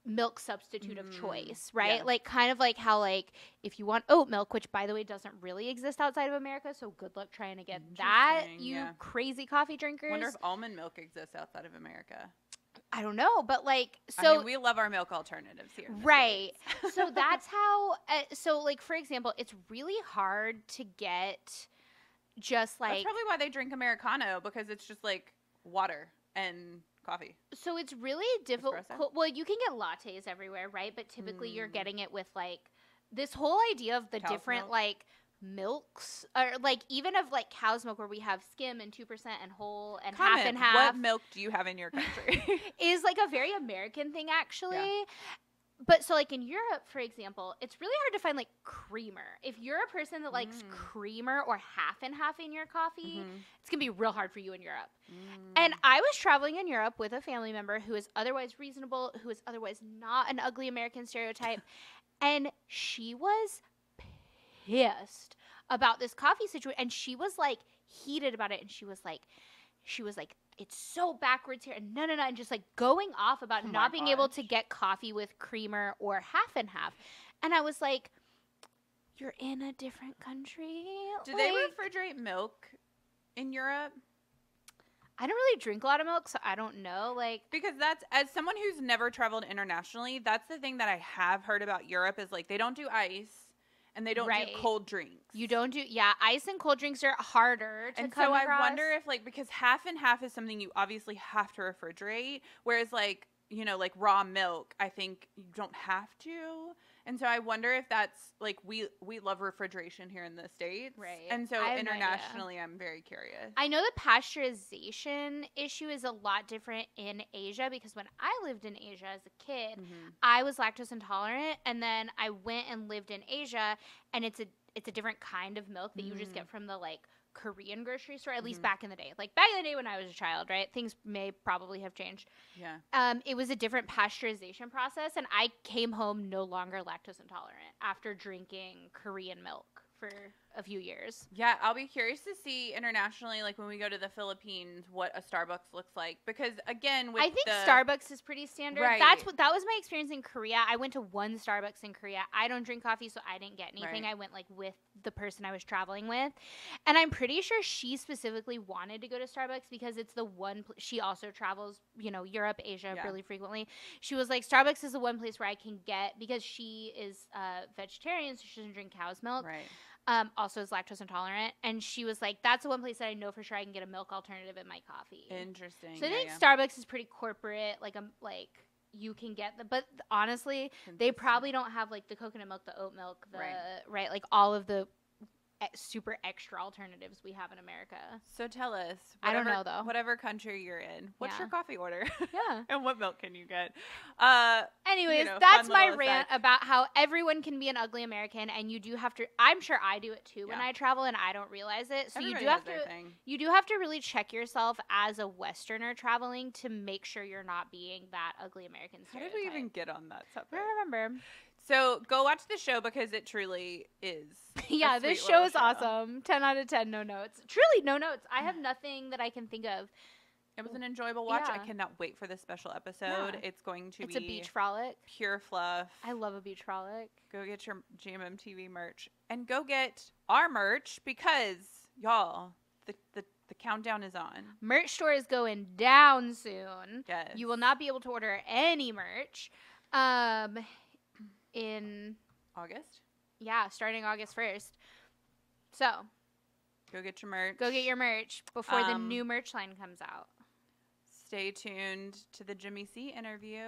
milk substitute of choice, right? Yeah. Like kind of like how like if you want oat milk, which by the way doesn't really exist outside of America, so good luck trying to get that, you crazy coffee drinkers. Wonder if almond milk exists outside of America. I don't know, but like, so I mean, we love our milk alternatives here, right? So that's how. So like, for example, it's really hard to get just like. That's probably why they drink Americano, because it's just like water and coffee. So it's really difficult. Well, you can get lattes everywhere, right? But typically you're getting it with like this whole idea of the Cow's different milk. like milks, or like even of like cow's milk where we have skim and 2% and whole and Comment, half and half. What milk do you have in your country? Is like a very American thing, actually. Yeah. But so like in Europe, for example, it's really hard to find like creamer. If you're a person that likes creamer or half and half in your coffee, it's going to be real hard for you in Europe. And I was traveling in Europe with a family member who is otherwise reasonable, who is otherwise not an ugly American stereotype. And she was pissed about this coffee situation. And she was like heated about it. And she was like, it's so backwards here, and no, and just like going off about not being able to get coffee with creamer or half and half. And I was like, you're in a different country. Do they refrigerate milk in Europe? I don't really drink a lot of milk, so I don't know. Like, because that's, as someone who's never traveled internationally, that's the thing that I have heard about Europe is like they don't do ice. And they don't do cold drinks. You don't do, ice and cold drinks are harder to come across. And so I wonder if, like, because half and half is something you obviously have to refrigerate, whereas, like, you know, like raw milk, I think you don't have to. And so I wonder if that's, like, we love refrigeration here in the States. Right. And so internationally, I'm very curious. I know the pasteurization issue is a lot different in Asia because when I lived in Asia as a kid, I was lactose intolerant. And then I went and lived in Asia, and it's a different kind of milk that you just get from the, like, Korean grocery store, at least back in the day. Like, back in the day when I was a child, right? Things may probably have changed. Yeah. It was a different pasteurization process, and I came home no longer lactose intolerant after drinking Korean milk for a few years. Yeah, I'll be curious to see internationally, like when we go to the Philippines, what a Starbucks looks like. Because again, with I think Starbucks is pretty standard. Right. That was my experience in Korea. I went to one Starbucks in Korea. I don't drink coffee, so I didn't get anything. Right. I went like with the person I was traveling with, and I'm pretty sure she specifically wanted to go to Starbucks because it's the one. She also travels, you know, Europe, Asia really frequently. She was like, Starbucks is the one place where I can get, because she is vegetarian, so she doesn't drink cow's milk. Right. Also is lactose intolerant, and she was like, that's the one place that I know for sure I can get a milk alternative in my coffee. Interesting. So I think Starbucks is pretty corporate, like you can get but honestly, they probably don't have like the coconut milk, the oat milk, right, like all of the super extra alternatives we have in America. So tell us, I don't know though. Whatever country you're in, what's your coffee order? Yeah. And what milk can you get? Anyways, you know, that's my rant about how everyone can be an ugly American, and you do have to. I'm sure I do it too when I travel, and I don't realize it. So Everybody you do have to really check yourself as a Westerner traveling to make sure you're not being that ugly American stereotype. How did we even get on that subject? I don't remember. So go watch the show because it truly is. Yeah, this show is awesome. 10 out of 10, no notes. Truly, no notes. I have nothing that I can think of. It was an enjoyable watch. Yeah. I cannot wait for this special episode. Yeah. It's going to be a beach frolic. Pure fluff. I love a beach frolic. Go get your GMMTV merch. And go get our merch because, y'all, the countdown is on. Merch store is going down soon. Yes. You will not be able to order any merch. In August? Yeah, starting August 1st. So, go get your merch. Go get your merch before the new merch line comes out. Stay tuned to the Jimmy C interview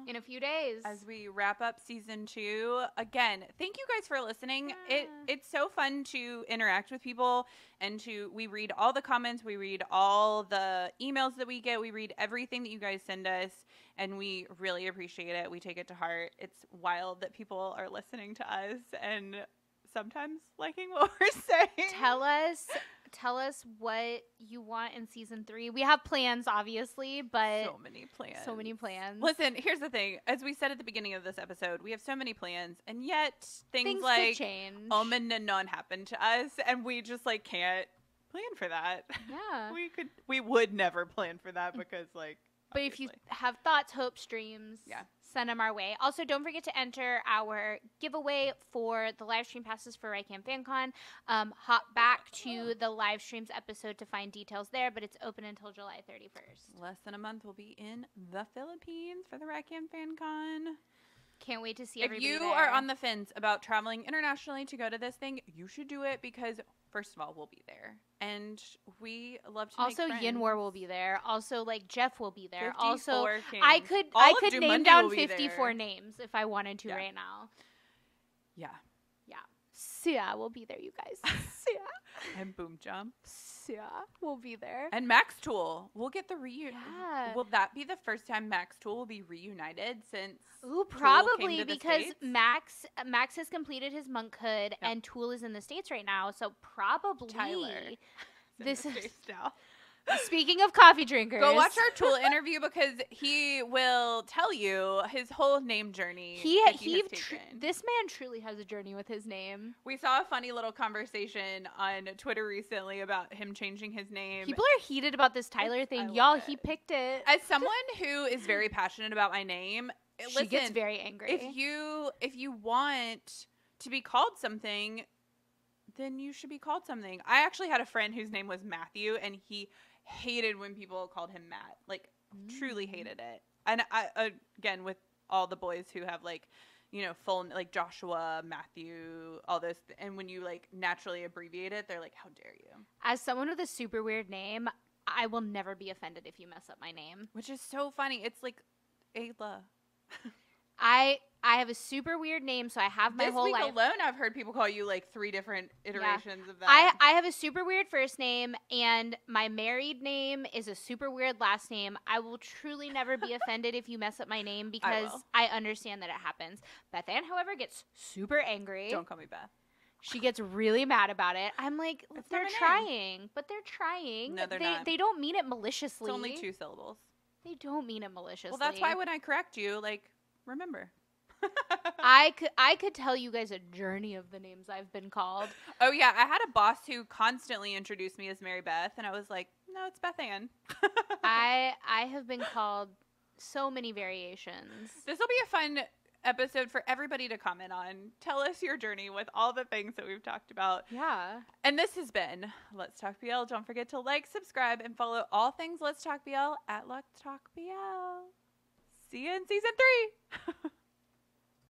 in a few days as we wrap up season 2. Again, thank you guys for listening. It's so fun to interact with people, and we read all the comments, we read all the emails that we get, we read everything that you guys send us, and we really appreciate it. We take it to heart. It's wild that people are listening to us and sometimes liking what we're saying. Tell us what you want in season 3. We have plans, obviously, but so many plans. Listen, here's the thing. As we said at the beginning of this episode, we have so many plans, and yet things like change. None happen to us, and we just like can't plan for that. Yeah, we would never plan for that because like. But obviously. If you have thoughts, hopes, dreams, send them our way. Also, don't forget to enter our giveaway for the live stream passes for RICAM FanCon. Hop back to the live streams episode to find details there, but it's open until July 31st. Less than a month, we'll be in the Philippines for the RICAM FanCon. Can't wait to see everybody there. If you are on the fence about traveling internationally to go to this thing, you should do it because, first of all, we'll be there. And we love to also make friends. Yinwar will be there. Also, like Jeff will be there. 54 Also, Kings. I could name down 54 names if I wanted to right now. Yeah. Sia will be there, you guys. Sia. And Boom Jump. Sia will be there. And Max Tool. We'll get the reunion. Yeah. Will that be the first time Max Tool will be reunited since Ooh, Tool came probably to the because States? Max has completed his monkhood and Tool is in the States right now, so probably Tyler. This is now. speaking of coffee drinkers. Go watch our Tool interview because he will tell you his whole name journey. This man truly has a journey with his name. We saw a funny little conversation on Twitter recently about him changing his name. People are heated about this Tyler thing. Y'all, he picked it. As someone who is very passionate about my name, she gets very angry. If you want to be called something, then you should be called something. I actually had a friend whose name was Matthew, and he hated when people called him Matt. Like, truly hated it. And I, again, with all the boys who have, like, you know, full, like, Joshua, Matthew, all those. And when you, like, naturally abbreviate it, they're like, how dare you? As someone with a super weird name, I will never be offended if you mess up my name. Which is so funny. It's like Ayla. I have a super weird name, so I have my whole life. This week alone, I've heard people call you like 3 different iterations of that. I have a super weird first name, and my married name is a super weird last name. I will truly never be offended if you mess up my name because I understand that it happens. Beth Ann, however, gets super angry. Don't call me Beth. She gets really mad about it. I'm like, they're trying, but they're trying. No, they're not. They don't mean it maliciously. It's only 2 syllables. They don't mean it maliciously. Well, that's why when I correct you, like, remember. I could tell you guys a journey of the names I've been called. Oh yeah, I had a boss who constantly introduced me as Mary Beth, and I was like, no, it's Beth Ann. I have been called so many variations. This will be a fun episode for everybody to comment on. Tell us your journey with all the things that we've talked about. Yeah. And this has been Let's Talk BL. Don't forget to like, subscribe, and follow all things Let's Talk BL at Let's Talk BL. See you in season 3.